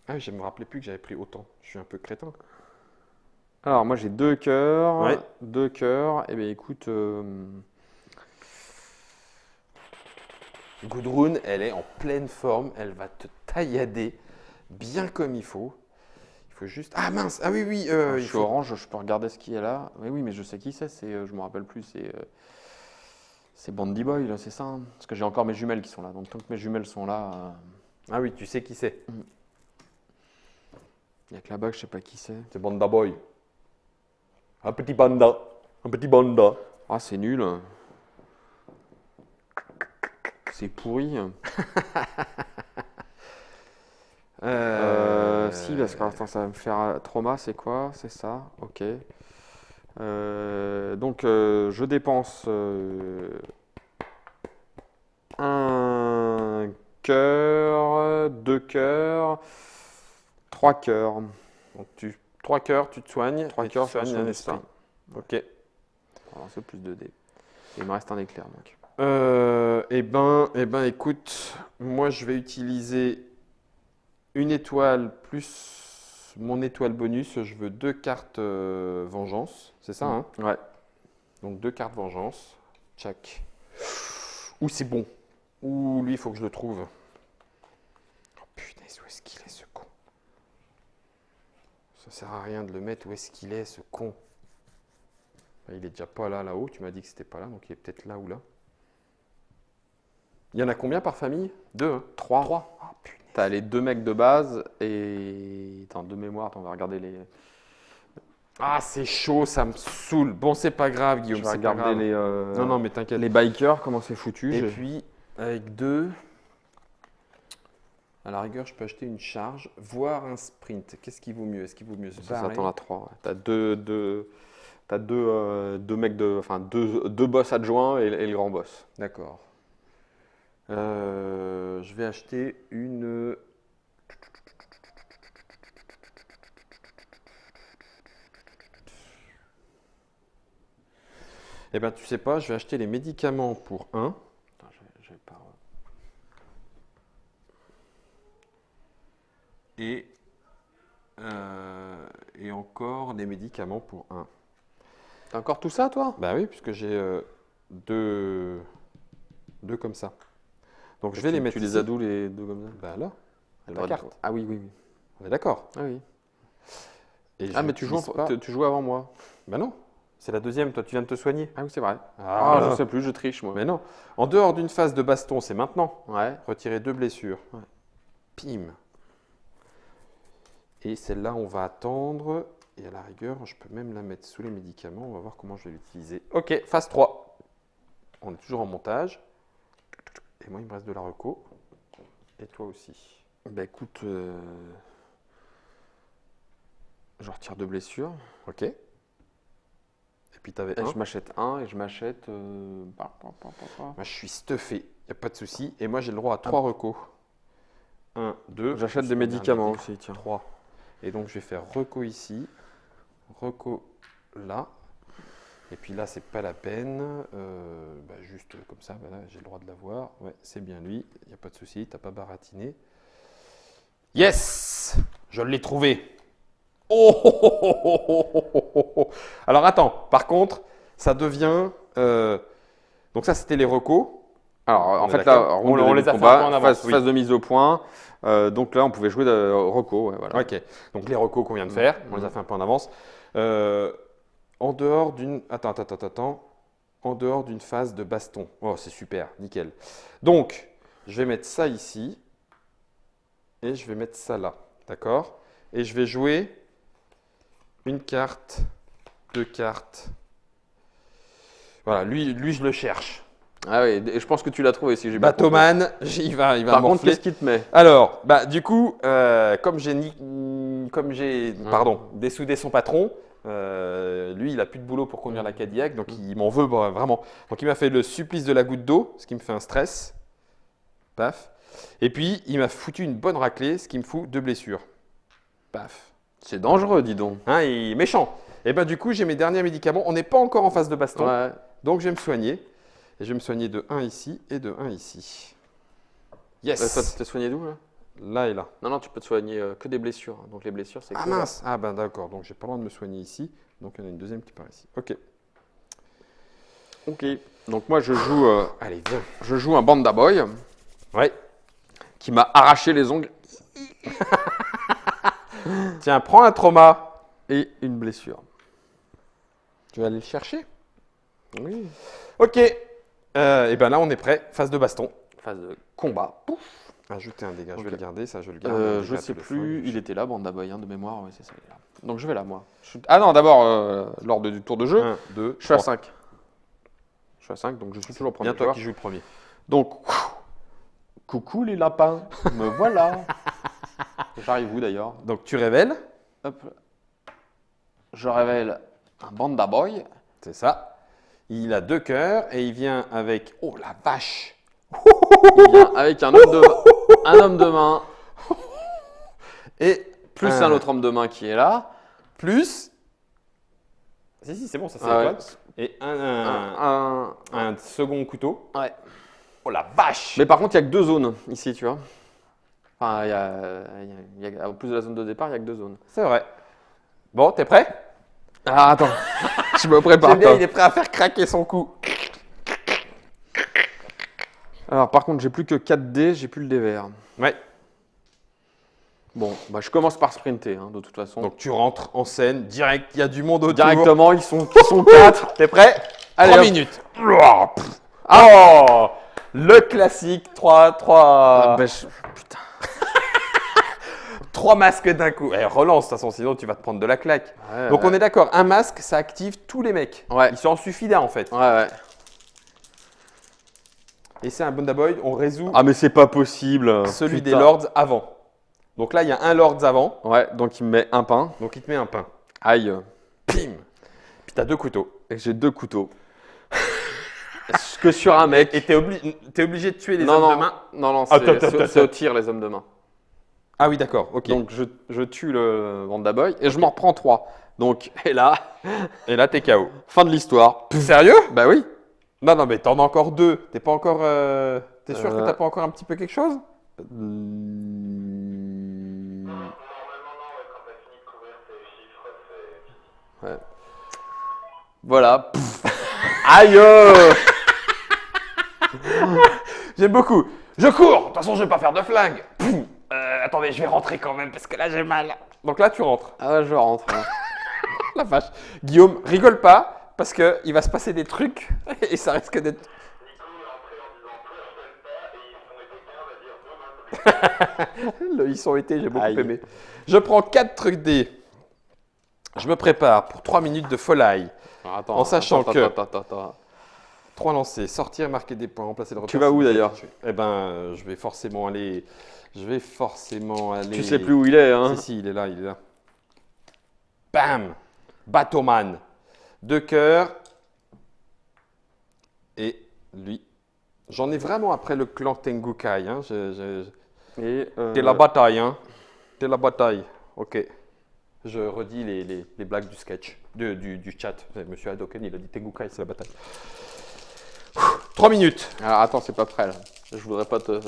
Ah oui, je me rappelais plus que j'avais pris autant. Je suis un peu crétin. Alors, moi, j'ai 2 cœurs. Ouais. 2 cœurs. Eh bien, écoute. Gudrun, elle est en pleine forme. Elle va te taillader bien comme il faut. Il faut juste. Ah mince. Ah oui, oui. je il suis faut... orange, je peux regarder ce qu'il y a là. Oui, mais je sais qui c'est. Je me rappelle plus. C'est Bandy Boy, là, c'est ça. Hein. Parce que j'ai encore mes jumelles qui sont là. Donc, tant que mes jumelles sont là. Ah oui, tu sais qui c'est. Il n'y a que là-bas que je sais pas qui c'est. C'est Banda Boy. Un petit banda. Un petit banda. Ah, c'est nul. C'est pourri. Si, parce que attends, ça va me faire trauma, c'est quoi? C'est ça, ok. Donc, je dépense un cœur, 2 cœurs, 3 cœurs. Donc 3 cœurs, tu te soignes. 3 et tu cœurs, je soignes soigne un ça. esprit. Ok. Alors, c'est plus de dés. Et il me reste un éclair, donc. Écoute, moi je vais utiliser une étoile plus mon étoile bonus. Je veux 2 cartes vengeance, c'est ça, hein? Ouais. Donc 2 cartes vengeance. Tchac. Ouh, c'est bon. Ouh, lui, il faut que je le trouve. Oh putain, où est-ce qu'il est ce con? Ça sert à rien de le mettre. Où est-ce qu'il est, ce con? Il est déjà pas là, là-haut. Tu m'as dit que c'était pas là, donc il est peut-être là ou là. Il y en a combien par famille? 2, hein? 3. 3. Oh, punaise. T'as les 2 mecs de base et... Attends, de mémoire, attends, on va regarder les... Ah, c'est chaud, ça me saoule. Bon, c'est pas grave, Guillaume. Je vais C'est pas regarder grave. les... Non, non, mais t'inquiète. Les bikers, comment c'est foutu. Et puis, avec 2, à la rigueur, je peux acheter une charge, voire un sprint. Qu'est-ce qui vaut mieux? Est-ce qu'il vaut mieux se Ça barrer? s'attend à 3. Ouais. T'as deux mecs de... Enfin, deux boss adjoints et le grand boss. D'accord. Je vais acheter une... Eh ben, tu sais pas, je vais acheter les médicaments pour 1. Attends, j'ai pas... Et encore des médicaments pour 1. T'as encore tout ça, toi? Bah oui, puisque j'ai deux comme ça. Donc je vais les mettre Tu les ici. as d'où, les 2 comme ça? Bah là, Elle la va- carte. Ah oui, oui, oui. On est d'accord. Ah oui. Et Ah, je mais tu joues, l'utilise pas. tu joues avant moi. Bah non, c'est la deuxième, toi tu viens de te soigner. Ah oui, c'est vrai. Ah, Ah, je sais plus, je triche, moi. Mais non, en dehors d'une phase de baston, c'est maintenant. Ouais. Retirer 2 blessures. Ouais. Pim. Et celle-là, on va attendre. Et à la rigueur, je peux même la mettre sous les médicaments. On va voir comment je vais l'utiliser. Ok, phase 3. On est toujours en montage. Et moi, il me reste de la reco. Et toi aussi. Bah écoute, je retire 2 blessures. Ok. Et puis, tu avais Et un. je m'achète un et je m'achète... Moi, je suis stuffé. Il n'y a pas de souci. Et moi, j'ai le droit à 3 recos. 1, 2. J'achète des médicaments aussi, tiens. 3. Et donc, je vais faire reco ici. Reco là. Et puis là, c'est pas la peine. Juste comme ça, bah là, j'ai le droit de l'avoir. Ouais, c'est bien lui. Il n'y a pas de souci. T'as pas baratiné. Yes! Je l'ai trouvé. Oh, oh, oh, oh, oh, oh, oh, oh. Alors attends, par contre, ça devient. Donc ça, c'était les recos. Alors, On en est fait, d'accord. là, On on les les a fait un peu en avance, phase, oui. phase de mise au point. Donc là, on pouvait jouer de reco. Ouais, voilà. Ok, donc les recos qu'on vient de faire, on les a fait un peu en avance. En dehors d'une... Attends. En dehors d'une phase de baston. Oh, c'est super, nickel. Donc, je vais mettre ça ici. Et je vais mettre ça là. D'accord? Et je vais jouer une carte, 2 cartes. Voilà, lui je le cherche. Ah oui, et je pense que tu l'as trouvé si j'ai bien compris. Batoman, il va Par contre, morfler. qu'est-ce qu'il te met? Alors, du coup, comme j'ai dessoudé son patron, lui, il a plus de boulot pour conduire la Cadillac, donc il m'en veut vraiment. Donc il m'a fait le supplice de la goutte d'eau, ce qui me fait un stress. Paf. Et puis, il m'a foutu une bonne raclée, ce qui me fout 2 blessures. Paf. C'est dangereux, dis donc. Hein, il est méchant. Et du coup, j'ai mes derniers médicaments. On n'est pas encore en phase de baston, Ouais. donc je vais me soigner. Et je vais me soigner de 1 ici et de 1 ici. Yes. Toi, tu t'es soigné d'où, là? Là et là. Non, tu peux te soigner que des blessures. Donc les blessures, c'est Ah que là. mince. Ah d'accord. Donc j'ai pas le droit de me soigner ici. Donc il y en a une deuxième qui part ici. Ok. Ok. Donc moi, je joue, Allez, viens. je joue un Banda Boy Ouais. qui m'a arraché les ongles Tiens, prends un trauma. et une blessure. Tu vas aller le chercher. Oui. Ok. Et là, on est prêt. Phase de baston. Phase de combat. Pouf. Ajouter un dégât. Je Ok. vais le garder. Ça, je le garde. Je sais plus, il était là, Banda Boy, de mémoire, oui, c'est ça. Il est là. Donc je vais là, moi. Ah non, d'abord, lors du tour de jeu, 1, 2, je suis à 5. Je suis à 5, donc je suis toujours premier Bien toi joueur. qui joue le premier. Donc, coucou les lapins, me voilà. J'arrive où d'ailleurs? Donc tu révèles. Hop. Je révèle un Banda Boy. C'est ça. Il a 2 cœurs et il vient avec. Oh la vache. Il vient avec un homme de main, Et plus un autre homme de main qui est là. plus. Si, c'est bon, ça c'est Ah ouais. l'étoile. Et un second couteau. Ouais. Oh la vache. Mais par contre, il n'y a que 2 zones ici, tu vois. Enfin, en plus de la zone de départ, il n'y a que 2 zones. C'est vrai. Bon, t'es prêt? Ah, attends, je me prépare. J'aime bien, il est prêt à faire craquer son cou. Alors, par contre, j'ai plus que 4 dés, j'ai plus le dé vert. Ouais. Bon, bah, je commence par sprinter, hein, de toute façon. Donc tu rentres en scène, direct, il y a du monde autour. Directement, ils sont 4. T'es prêt? Allez, 3 hop. minutes. Oh, le classique, 3 Ah, bah, putain. 3 masques d'un coup. Eh, relance, de toute façon, sinon tu vas te prendre de la claque. Ouais, Donc ouais. on est d'accord, un masque, ça active tous les mecs. Ouais. Il s'en suffit d'un en fait. Ouais. Et c'est un Bondaboy, on résout Ah, mais c'est pas possible. celui Putain. des Lords avant. Donc là, il y a un Lords avant, Ouais, donc il me met un pain. donc il te met un pain. Aïe. Pim. Puis t'as 2 couteaux. Et j'ai 2 couteaux. Est-ce que sur un mec. Et t'es obligé de tuer les non, hommes non, de main. non, Attends, attends, c'est au attends. tir, les hommes de main. Ah oui, d'accord, ok. Donc je tue le Bondaboy et je m'en reprends 3. Donc, et là, Et là, t'es KO. fin de l'histoire. Sérieux? Bah oui. Non, non, mais t'en as encore 2. T'es pas encore. T'es sûr que t'as pas encore un petit peu quelque chose? Normalement, non, ouais, quand t'as fini de couvrir tes chiffres, c'est. Voilà. Aïe. J'aime beaucoup. Je cours. De toute façon, je vais pas faire de flingue. Attendez, je vais rentrer quand même parce que là, j'ai mal. Donc là, tu rentres. Ah ouais, je rentre. Hein. La vache. Guillaume, rigole pas parce que il va se passer des trucs et ça risque d'être. Nico est entré en disant plus je t'aime pas et ils sont été 15 à dire non, non, Ils sont été, j'ai beaucoup Aïe. aimé. Je prends 4 dés. Je me prépare pour 3 minutes de folie. Alors, attends, En sachant que- Attends. 3 lancers, sortir, marquer des points, remplacer le repère. Tu vas où, d'ailleurs? Eh ben, je vais forcément aller. Tu sais plus où il est, hein. Si, il est là, Bam! Batoman. 2 cœurs. Et lui. J'en ai vraiment après le clan Tengukai. Hein. Et, T'es la bataille, hein. T'es la bataille. Ok. Je redis les blagues du sketch, du chat. Monsieur Hadoken, il a dit Tengukai, c'est la bataille. 3 minutes. Alors attends, c'est pas prêt là. Je voudrais pas te.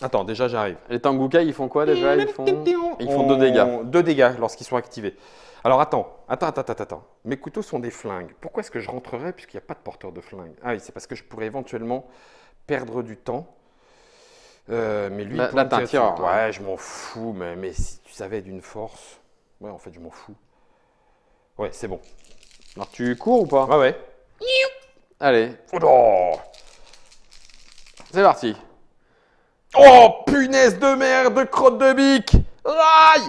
Attends, déjà j'arrive. Les Tengukai, ils font quoi déjà? Ils font 2 dégâts. 2 dégâts lorsqu'ils sont activés. Alors attends. Mes couteaux sont des flingues. Pourquoi est-ce que je rentrerais puisqu'il n'y a pas de porteur de flingue? Ah oui, c'est parce que je pourrais éventuellement perdre du temps. Mais lui, Là, il pourrait me t'as un tirer tireur, dessus. ouais. Ouais, je m'en fous, mais si tu savais d'une force. Ouais, en fait, je m'en fous. Ouais, c'est bon. Alors tu cours ou pas? Ouais, ouais. Allez, Oh non! c'est parti. Oh, punaise de merde, de crotte de bique! Aïe!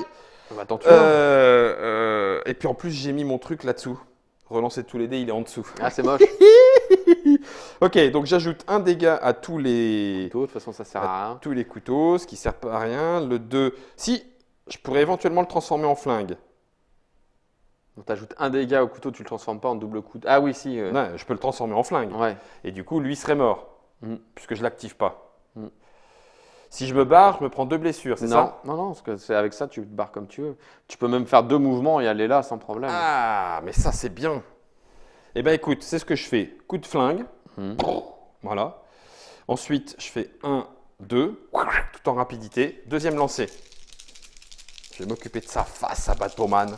Bah, attends, tu vois. Et puis en plus, j'ai mis mon truc là-dessous. Relancer tous les dés, il est en dessous. Ah, c'est moche. Ok, donc j'ajoute un dégât à tous les De toute façon, ça sert à rien. couteaux, ce qui sert pas à rien. Le 2, si, je pourrais éventuellement le transformer en flingue. Donc t'ajoutes un dégât au couteau, tu le transformes pas en double couteau. Ah oui, si. Non, je peux le transformer en flingue. Ouais. Et du coup, lui serait mort, Mm. puisque je l'active pas. Mm. Si je me barre, je me prends 2 blessures, c'est ça? Non, parce que c'est avec ça, tu te barres comme tu veux. Tu peux même faire 2 mouvements et aller là sans problème. Ah, mais ça c'est bien. Eh ben écoute, c'est ce que je fais. Coup de flingue. Mm. Voilà. Ensuite, je fais 1, 2, tout en rapidité. Deuxième lancé. Je vais m'occuper de sa face à Batman.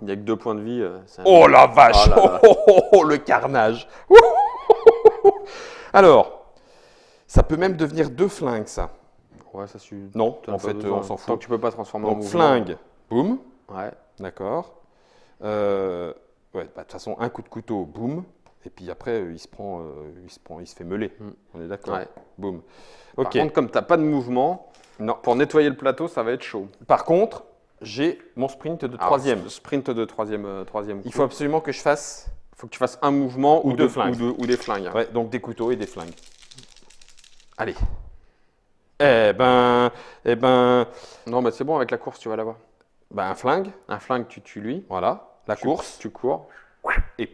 Il n'y a que 2 points de vie. Oh la vache! Oh là là. Le carnage! Alors, ça peut même devenir 2 flingues, ça. Ouais, ça suffit. Non, T'en as en pas fait, besoin. on s'en Tant fout. que tu peux pas transformer en Donc, mouvement. flingue, boum, Ouais. d'accord. Ouais, bah, de toute façon, un coup de couteau, boum. Et puis après, il se fait meuler. Mm. On est d'accord? Ouais. Boum. Par Ok. contre, comme t'as pas de mouvement, Non. pour nettoyer le plateau, ça va être chaud. Par contre, j'ai mon sprint de Alors, troisième. Sprint de troisième coup. Il faut absolument que je fasse Faut que tu fasses un mouvement Ou 2 flingues. ou des flingues. ouais, donc des couteaux et des flingues. Allez. Eh ben, Non, mais c'est bon, avec la course, tu vas l'avoir. un flingue, Un flingue, tu tues lui. voilà, la course. Tu cours. Et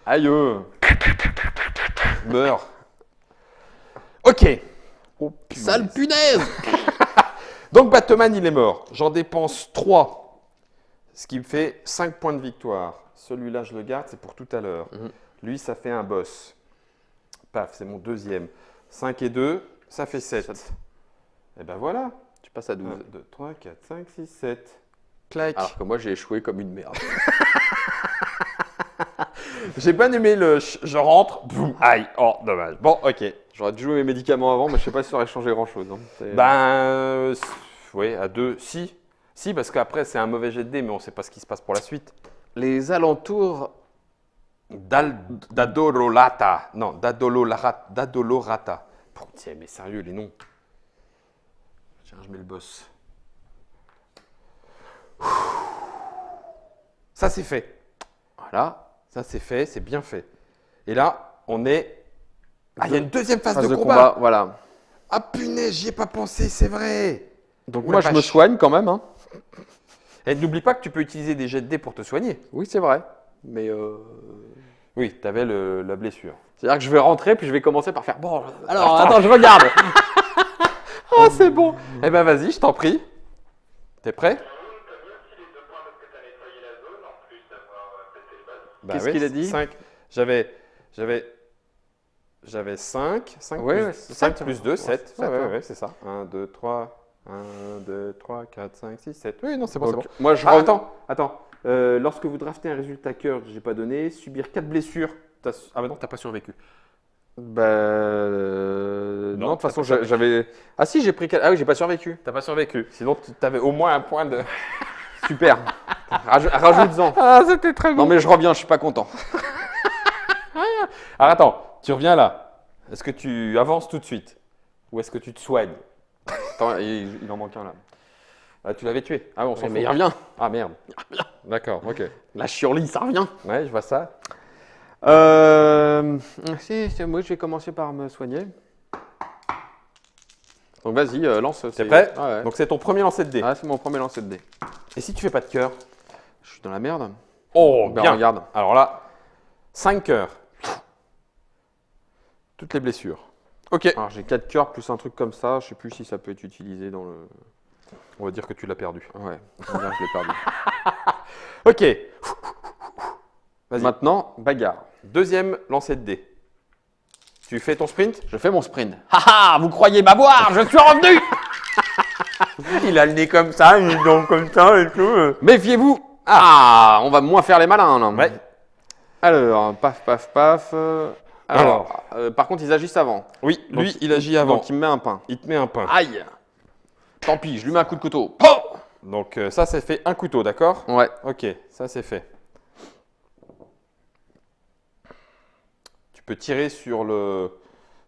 Aïe. meurt. Ok. Oh, Sale punaise. Donc Batman, il est mort. J'en dépense 3. Ce qui me fait 5 points de victoire. Celui-là, je le garde, c'est pour tout à l'heure. Mhm. Lui, ça fait un boss. Paf, c'est mon deuxième. 5 et 2, ça fait 7. Et ben voilà. Tu passes à 12. 1, 2, 3, 4, 5, 6, 7. Clac. Alors que moi, j'ai échoué comme une merde. J'ai bien aimé le je rentre, boum, aïe, oh dommage. Bon, ok, J'aurais dû jouer mes médicaments avant, mais je sais pas si ça aurait changé grand-chose. Hein. Oui, à 2. Si. Si, parce qu'après, c'est un mauvais jet de dés, mais on ne sait pas ce qui se passe pour la suite. Les alentours. Dadolorata. Non, Dadolorata. Tiens, mais sérieux, les noms. Tiens, je mets le boss. Ça, c'est fait. Voilà. Ça, c'est fait, c'est bien fait. Et là, on est. Ah, il y a une deuxième phase de combat. combat. Voilà. Ah, punaise, j'y ai pas pensé, c'est vrai. Donc Ouh, moi, la je me vache. soigne quand même. Hein. Et n'oublie pas que tu peux utiliser des jets de dés pour te soigner. Oui, c'est vrai. Mais Oui, tu avais la blessure. c'est-à-dire que je vais rentrer, puis je vais commencer par faire. Bon, alors, attends, je regarde. Ah, c'est bon. Eh ben, vas-y, je t'en prie. T'es prêt? T'as mis aussi les 2 points parce que t'as nettoyé la zone, en plus d'avoir pété le boss. Bah Qu'est-ce oui, qu'il a dit? 5. J'avais 5. 5 Ouais, plus, ouais, c'est 5 sept. plus 2, Ouais, 7. c'est sept, ouais. Ouais, c'est ça. 1, 2, 3. 1, 2, 3, 4, 5, 6, 7. Oui, non, c'est bon, c'est Donc, bon. moi, je Ah, reviens. attends. Lorsque vous draftez un résultat cœur, j'ai pas donné, subir 4 blessures. Ah, bah non, t'as pas survécu. Bah, non, de toute façon, t'as pas survécu. j'avais. Ah si, j'ai pris. Ah oui, j'ai pas survécu. T'as pas survécu. Sinon, t'avais au moins un point de. Super. Rajoute-en. Ah, c'était très Non, mais je reviens, je suis pas content. Alors attends, tu reviens là. Est-ce que tu avances tout de suite? Ou est-ce que tu te soignes? Attends, il en manque un là. Ah, tu l'avais tué. Ah, on s'en Mais il fout. revient. Ah, merde. D'accord, ok. La chiurlie, ça revient. Ouais, je vois ça. Moi, je vais commencer par me soigner. Donc vas-y, lance. T'es prêt? Ouais, ouais. Donc c'est ton premier lancer de dés. Ah, c'est mon premier lancer de dés. Et si tu fais pas de cœur? Je suis dans la merde. Oh, Ben, bien. regarde. Alors là, 5 cœurs. Toutes les blessures. Ok. Alors j'ai 4 cœurs plus un truc comme ça. Je sais plus si ça peut être utilisé dans le. On va dire que tu l'as perdu. Ouais, on va dire que je l'ai perdu. Ok. Vas-y. Maintenant, bagarre. Deuxième lancer de dés. Tu fais ton sprint? Je fais mon sprint. Haha, vous croyez m'avoir? Je suis revenu. Il a le nez comme ça, il donc comme ça et tout. Méfiez-vous. Ah, on va moins faire les malins là. Ouais. Alors, paf, paf, paf. Alors, par contre, ils agissent avant. Oui, Donc, lui, il agit avant. Donc, il me met un pain. Il te met un pain. Aïe. Tant pis, je lui mets un coup de couteau. Oh Donc ça, c'est fait un couteau, d'accord? ouais. Ok, ça c'est fait. Tu peux tirer sur le...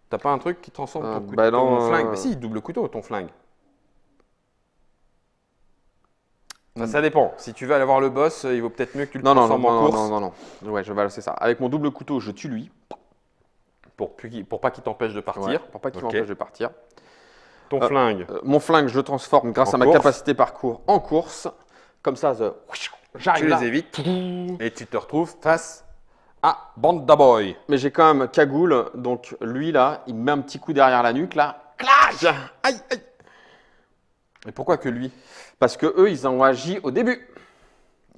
T'as pas un truc qui transforme ton, couteau, bah non, ton flingue? Mais si, double couteau, ton flingue. Enfin, ça dépend. Si tu veux aller voir le boss, il vaut peut-être mieux que tu le Non, non, non, transformes en non, course. non. Ouais, je vais c'est ça. Avec mon double couteau, je tue lui. Pour pas qu'il t'empêche de partir. Ouais, pour pas qu'il Ok. m'empêche de partir. Ton flingue. Mon flingue, je le transforme grâce En à ma course. capacité parcours en course. Comme ça, Tu j'arrive là. les évites et tu te retrouves face à Banda Boy. Mais j'ai quand même cagoule, donc lui là, il me met un petit coup derrière la nuque là. Clash. Aïe, aïe. Et pourquoi que lui? Parce que eux, ils ont agi au début.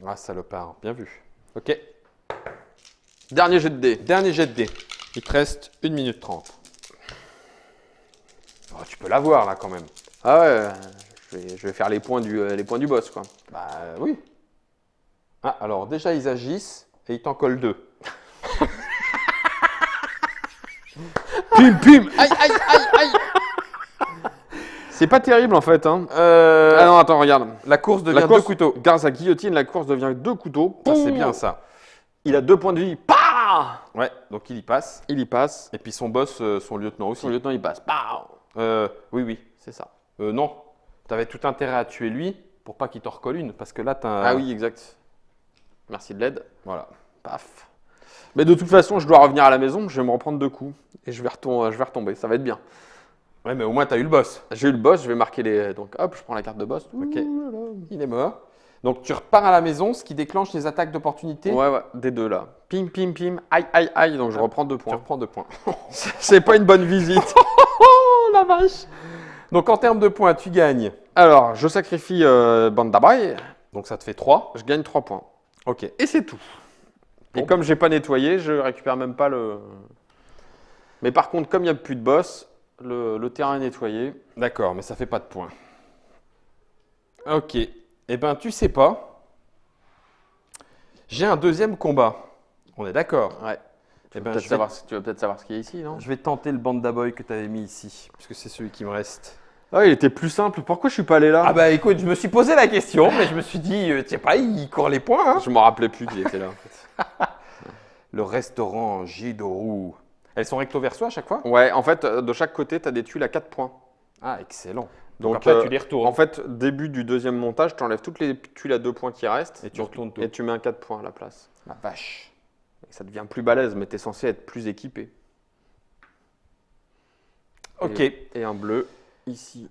Ah, salopard, bien vu. Ok. Dernier jet de dés. Dernier jet de dés. Il te reste 1 minute 30. Oh, tu peux l'avoir là quand même. Ah ouais, je vais faire les points du boss quoi. Bah oui. Ah, alors déjà ils agissent et ils t'en collent 2. Pim, pim. Aïe, aïe, aïe, aïe. C'est pas terrible en fait. Hein. Ah non, attends, regarde. La course devient La course, 2 couteaux. grâce à guillotine, la course devient 2 couteaux. Ça, c'est Poum. bien ça. Il a 2 points de vie. Pah. Ouais, donc il y passe. Il y passe. Et puis son boss, son lieutenant aussi. Son lieutenant, il passe. Pah. Oui. C'est ça. Non, t'avais tout intérêt à tuer lui pour pas qu'il t'en recolle une. Parce que là, t'as. Ah oui, exact. Merci de l'aide. Voilà. Paf. Mais de toute façon, je dois revenir à la maison. Je vais me reprendre 2 coups. Et je vais retomber. Ça va être bien. Ouais, mais au moins t'as eu le boss. J'ai eu le boss. Je vais marquer les. Donc hop, je prends la carte de boss. Ok. Ouh là là. Il est mort. Donc tu repars à la maison, ce qui déclenche les attaques d'opportunité. Ouais, des 2 là. Pim, pim, pim. Aïe, aïe, aïe. Donc je reprends 2 Tu points. reprends 2 points. C'est pas une bonne visite. Oh la vache! Donc en termes de points, tu gagnes. Alors, je sacrifie Banda Boy. Donc ça te fait 3. Je gagne 3 points. Ok. Et c'est tout. Et Bon. comme j'ai pas nettoyé, je récupère même pas le. Mais par contre, comme il n'y a plus de boss, le terrain est nettoyé. D'accord, mais ça fait pas de points. Ok. Eh ben, tu sais pas. J'ai un deuxième combat. On est d'accord. Ouais. Eh ben, Tu vas peut-être savoir ce qu'il y a ici, non? je vais tenter le Banda Boy que tu avais mis ici, puisque c'est celui qui me reste. Ah, il était plus simple. Pourquoi je suis pas allé là? Ah bah écoute, je me suis posé la question, mais je me suis dit, tiens pas, il court les points. Hein. Je me rappelais plus qu'il était là. En fait. Le restaurant Jidoru. Elles sont recto verso à chaque fois? Ouais, en fait, de chaque côté, tu as des tuiles à 4 points. Ah, excellent. Donc, après, tu les retournes. En fait, début du deuxième montage, tu enlèves toutes les tuiles à 2 points qui restent Et tu retournes tout. et tu mets un 4 points à la place. La vache. Et ça devient plus balèze, mais tu es censé être plus équipé. Ok. Et un bleu ici.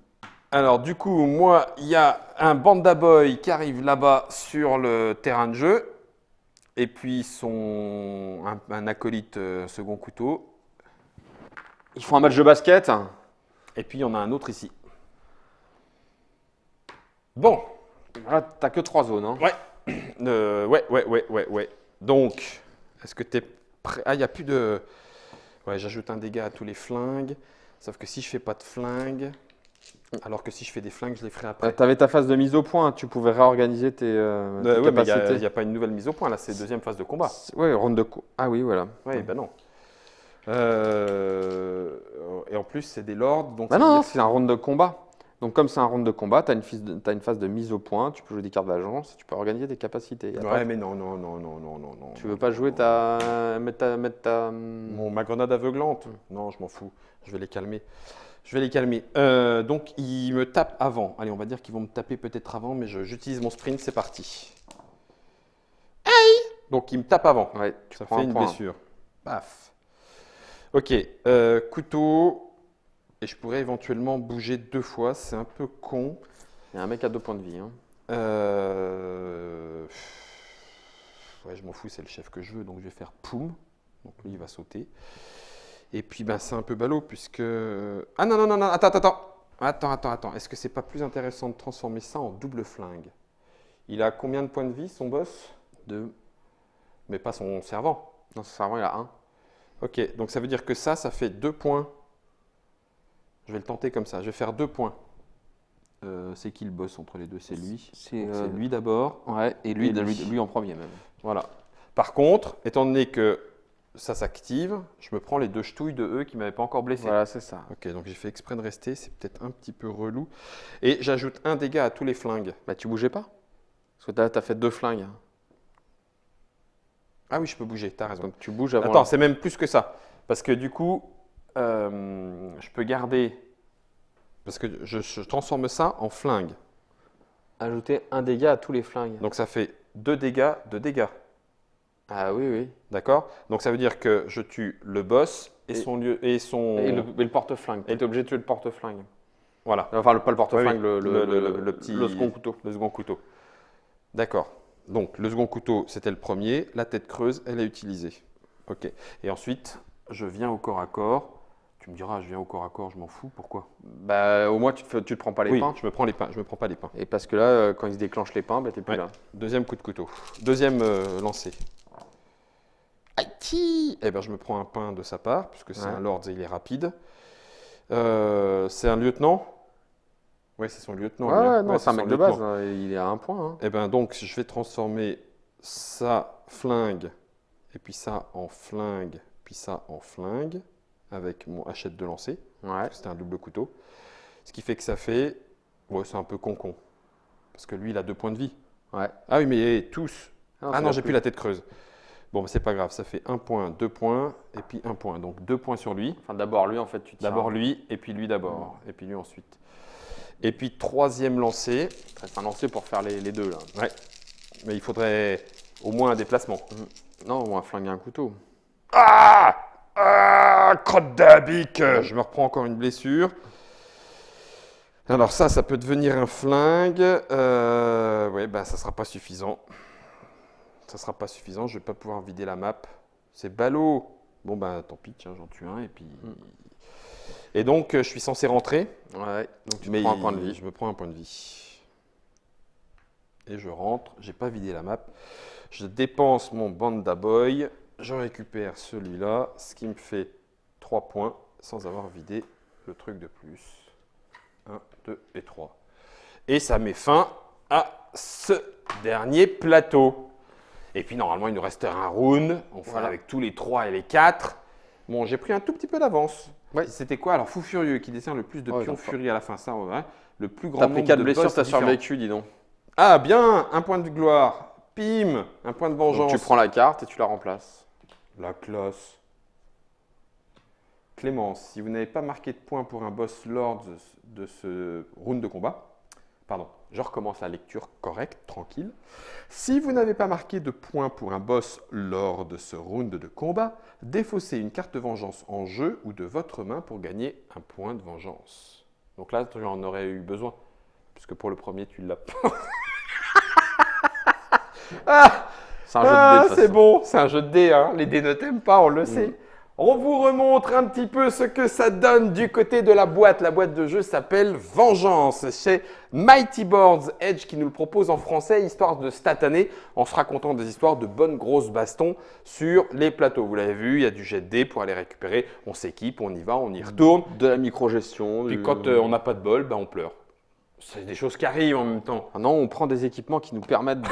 Alors du coup, moi, il y a un Banda Boy qui arrive là-bas sur le terrain de jeu. Et puis un acolyte second couteau. Ils font un match de basket. Et puis il y en a un autre ici. Bon. Là, tu n'as que 3 zones. Hein. Ouais. Donc, est-ce que tu es prêt? Ah, il n'y a plus de... Ouais, j'ajoute un dégât à tous les flingues. Sauf que si je fais pas de flingues, alors que si je fais des flingues, je les ferai après. Tu avais ta phase de mise au point. Tu pouvais réorganiser tes Ouais, mais capacités. il n'y a pas une nouvelle mise au point, là, c'est deuxième phase de combat. Oui, ronde de coup. Ah oui, voilà. Oui, ben non. Et en plus, c'est des lords. Donc Bah ça veut non, dire- c'est un round de combat. Donc comme c'est un round de combat, tu as une phase de mise au point, tu peux jouer des cartes d'agence, tu peux organiser tes capacités. Et après, Ouais, mais non. tu veux pas jouer mettre ta... Ma grenade aveuglante? Non, je m'en fous. Je vais les calmer. Donc, ils me tapent avant. Allez, on va dire qu'ils vont me taper peut-être avant, mais j'utilise mon sprint, c'est parti. Aïe! Donc, ils me tapent avant. Ouais, tu Ça prends fait un une point. blessure. Paf. Ok, couteau. Et je pourrais éventuellement bouger 2 fois. C'est un peu con. Il y a un mec à 2 points de vie. Hein. Ouais, je m'en fous, c'est le chef que je veux, donc je vais faire poum. Donc lui, il va sauter. Et puis, ben, c'est un peu ballot puisque... Ah non, attends. Est-ce que c'est pas plus intéressant de transformer ça en double flingue? Il a combien de points de vie, son boss? 2. Mais pas son servant. Non, son servant, il a 1. Ok, donc ça veut dire que ça fait 2 points. Je vais le tenter comme ça. Je vais faire 2 points. C'est qui le boss entre les deux? C'est lui. C'est Donc, c'est lui d'abord. Ouais, et lui en premier même. Voilà. Par contre, étant donné que ça s'active, je me prends les 2 ch'touilles de eux qui ne m'avaient pas encore blessé. Voilà, c'est ça. Ok, donc j'ai fait exprès de rester. C'est peut-être un petit peu relou. Et j'ajoute un dégât à tous les flingues. Bah tu bougeais pas. Parce que tu as fait 2 flingues. Ah oui, je peux bouger, t'as raison. Donc tu bouges avant. Attends, c'est même plus que ça. Parce que du coup, je peux garder... Parce que je transforme ça en flingue. Ajouter un dégât à tous les flingues. Donc ça fait 2 dégâts de dégâts. Ah oui. D'accord? Donc ça veut dire que je tue le boss et son lieu et son... Et le porte-flingue. Tu es obligé de tuer le porte-flingue. Voilà. Enfin, pas le porte-flingue, Oui, le petit... le second couteau. Le second couteau. D'accord. Donc le second couteau, c'était le premier. La tête creuse, elle est utilisée. Ok. Et ensuite, je viens au corps à corps. Tu me diras, je viens au corps à corps, je m'en fous. Pourquoi? Bah, au moins, tu te prends pas les Oui, pains. je me prends les pains. Je me prends pas les pains. Et parce que là, quand ils se déclenchent les pains, bah, t'es plus Ouais. là. Deuxième coup de couteau. Deuxième lancé. Aïe! Eh ben, je me prends un pain de sa part, puisque c'est Ouais. un lord et il est rapide. C'est un lieutenant? Oui, c'est son lieutenant. lui, hein. Non, Ouais, c'est un son mec de lieutenant. base. Hein, il est à 1 point. Hein. Eh ben, donc, je vais transformer ça flingue, et puis ça en flingue, puis ça en flingue, avec mon hachette de lancer. Ouais. C'était un double couteau. Ce qui fait que ça fait... Ouais, c'est un peu con. Parce que lui, il a 2 points de vie. Ouais. Ah oui, mais tous. Ah c'est non, la j'ai plus la tête creuse. Bon, bah, c'est pas grave, ça fait 1 point, 2 points, et puis 1 point. Donc 2 points sur lui. Enfin, d'abord lui, en fait, tu tires. D'abord lui, et puis lui d'abord, et puis lui ensuite. Et puis troisième lancé. C'est un lancer pour faire les deux, là. Ouais, mais il faudrait au moins un déplacement. Non, on va flinguer un couteau. Crotte d'abic. Je me reprends encore une blessure. Alors ça peut devenir un flingue. Ouais, bah ça sera pas suffisant. Ça sera pas suffisant, je vais pas pouvoir vider la map. C'est ballot. Bon bah tant pis, tiens, j'en tue un et puis... Et donc je suis censé rentrer. Ouais. Donc tu Mais prends un point de vie. Je me prends un point de vie. Et je rentre, j'ai pas vidé la map. Je dépense mon Banda Boy, je récupère celui-là, ce qui me fait 3 points sans avoir vidé le truc de plus. 1, 2 et 3. Et ça met fin à ce dernier plateau. Et puis normalement, il nous reste un round. On fera avec tous les 3 et les 4. Bon, j'ai pris un tout petit peu d'avance. Ouais. C'était quoi? Alors, Fou Furieux qui dessine le plus de pions furie à la fin. Ça, ouais. Le plus grand T'as nombre pris 4 de blessures, boss t'as différents. survécu, dis donc. Ah, bien, un point de gloire. Pim, un point de vengeance. Donc, tu prends la carte et tu la remplaces. La classe. Clémence, si vous n'avez pas marqué de points pour un boss lord de ce round de combat, pardon, je recommence la lecture correcte, tranquille. Si vous n'avez pas marqué de points pour un boss lors de ce round de combat, défaussez une carte de vengeance en jeu ou de votre main pour gagner un point de vengeance. Donc là, tu en aurais eu besoin, puisque pour le premier, tu l'as pas. C'est un jeu de dés, de toute c'est façon. bon, c'est un jeu de dés. Hein. Les dés ne t'aiment pas, on le sait. On vous remontre un petit peu ce que ça donne du côté de la boîte. La boîte de jeu s'appelle Vengeance. C'est Mighty Boards Edge qui nous le propose en français, histoire de cette année, en se racontant des histoires de bonnes grosses bastons sur les plateaux. Vous l'avez vu, il y a du jet de dés pour aller récupérer. On s'équipe, on y va, on y retourne. De la micro-gestion. Puis quand on n'a pas de bol, ben on pleure. C'est des choses qui arrivent en même temps. Ah non, on prend des équipements qui nous permettent de…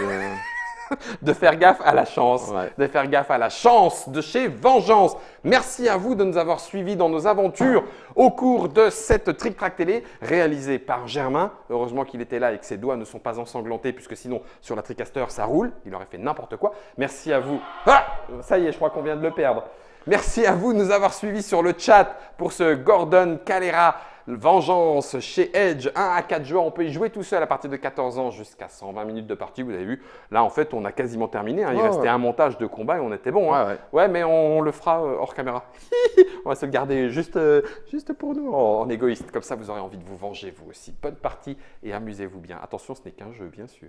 De faire gaffe à la chance, Ouais. de faire gaffe à la chance de chez Vengeance. Merci à vous de nous avoir suivis dans nos aventures au cours de cette Trick Track Télé réalisée par Germain. Heureusement qu'il était là et que ses doigts ne sont pas ensanglantés puisque sinon sur la Tricaster ça roule, il aurait fait n'importe quoi. Merci à vous. Ah, ça y est, je crois qu'on vient de le perdre. Merci à vous de nous avoir suivis sur le chat pour ce Gordon Calera Vengeance chez Edge, 1 à 4 joueurs. On peut y jouer tout seul à partir de 14 ans jusqu'à 120 minutes de partie. Vous avez vu, là en fait on a quasiment terminé. Hein. Il restait un montage de combat et on était bon. Hein. Ouais, mais on le fera hors caméra. On va se le garder juste pour nous en égoïste. Comme ça vous aurez envie de vous venger vous aussi. Bonne partie et amusez-vous bien. Attention, ce n'est qu'un jeu bien sûr.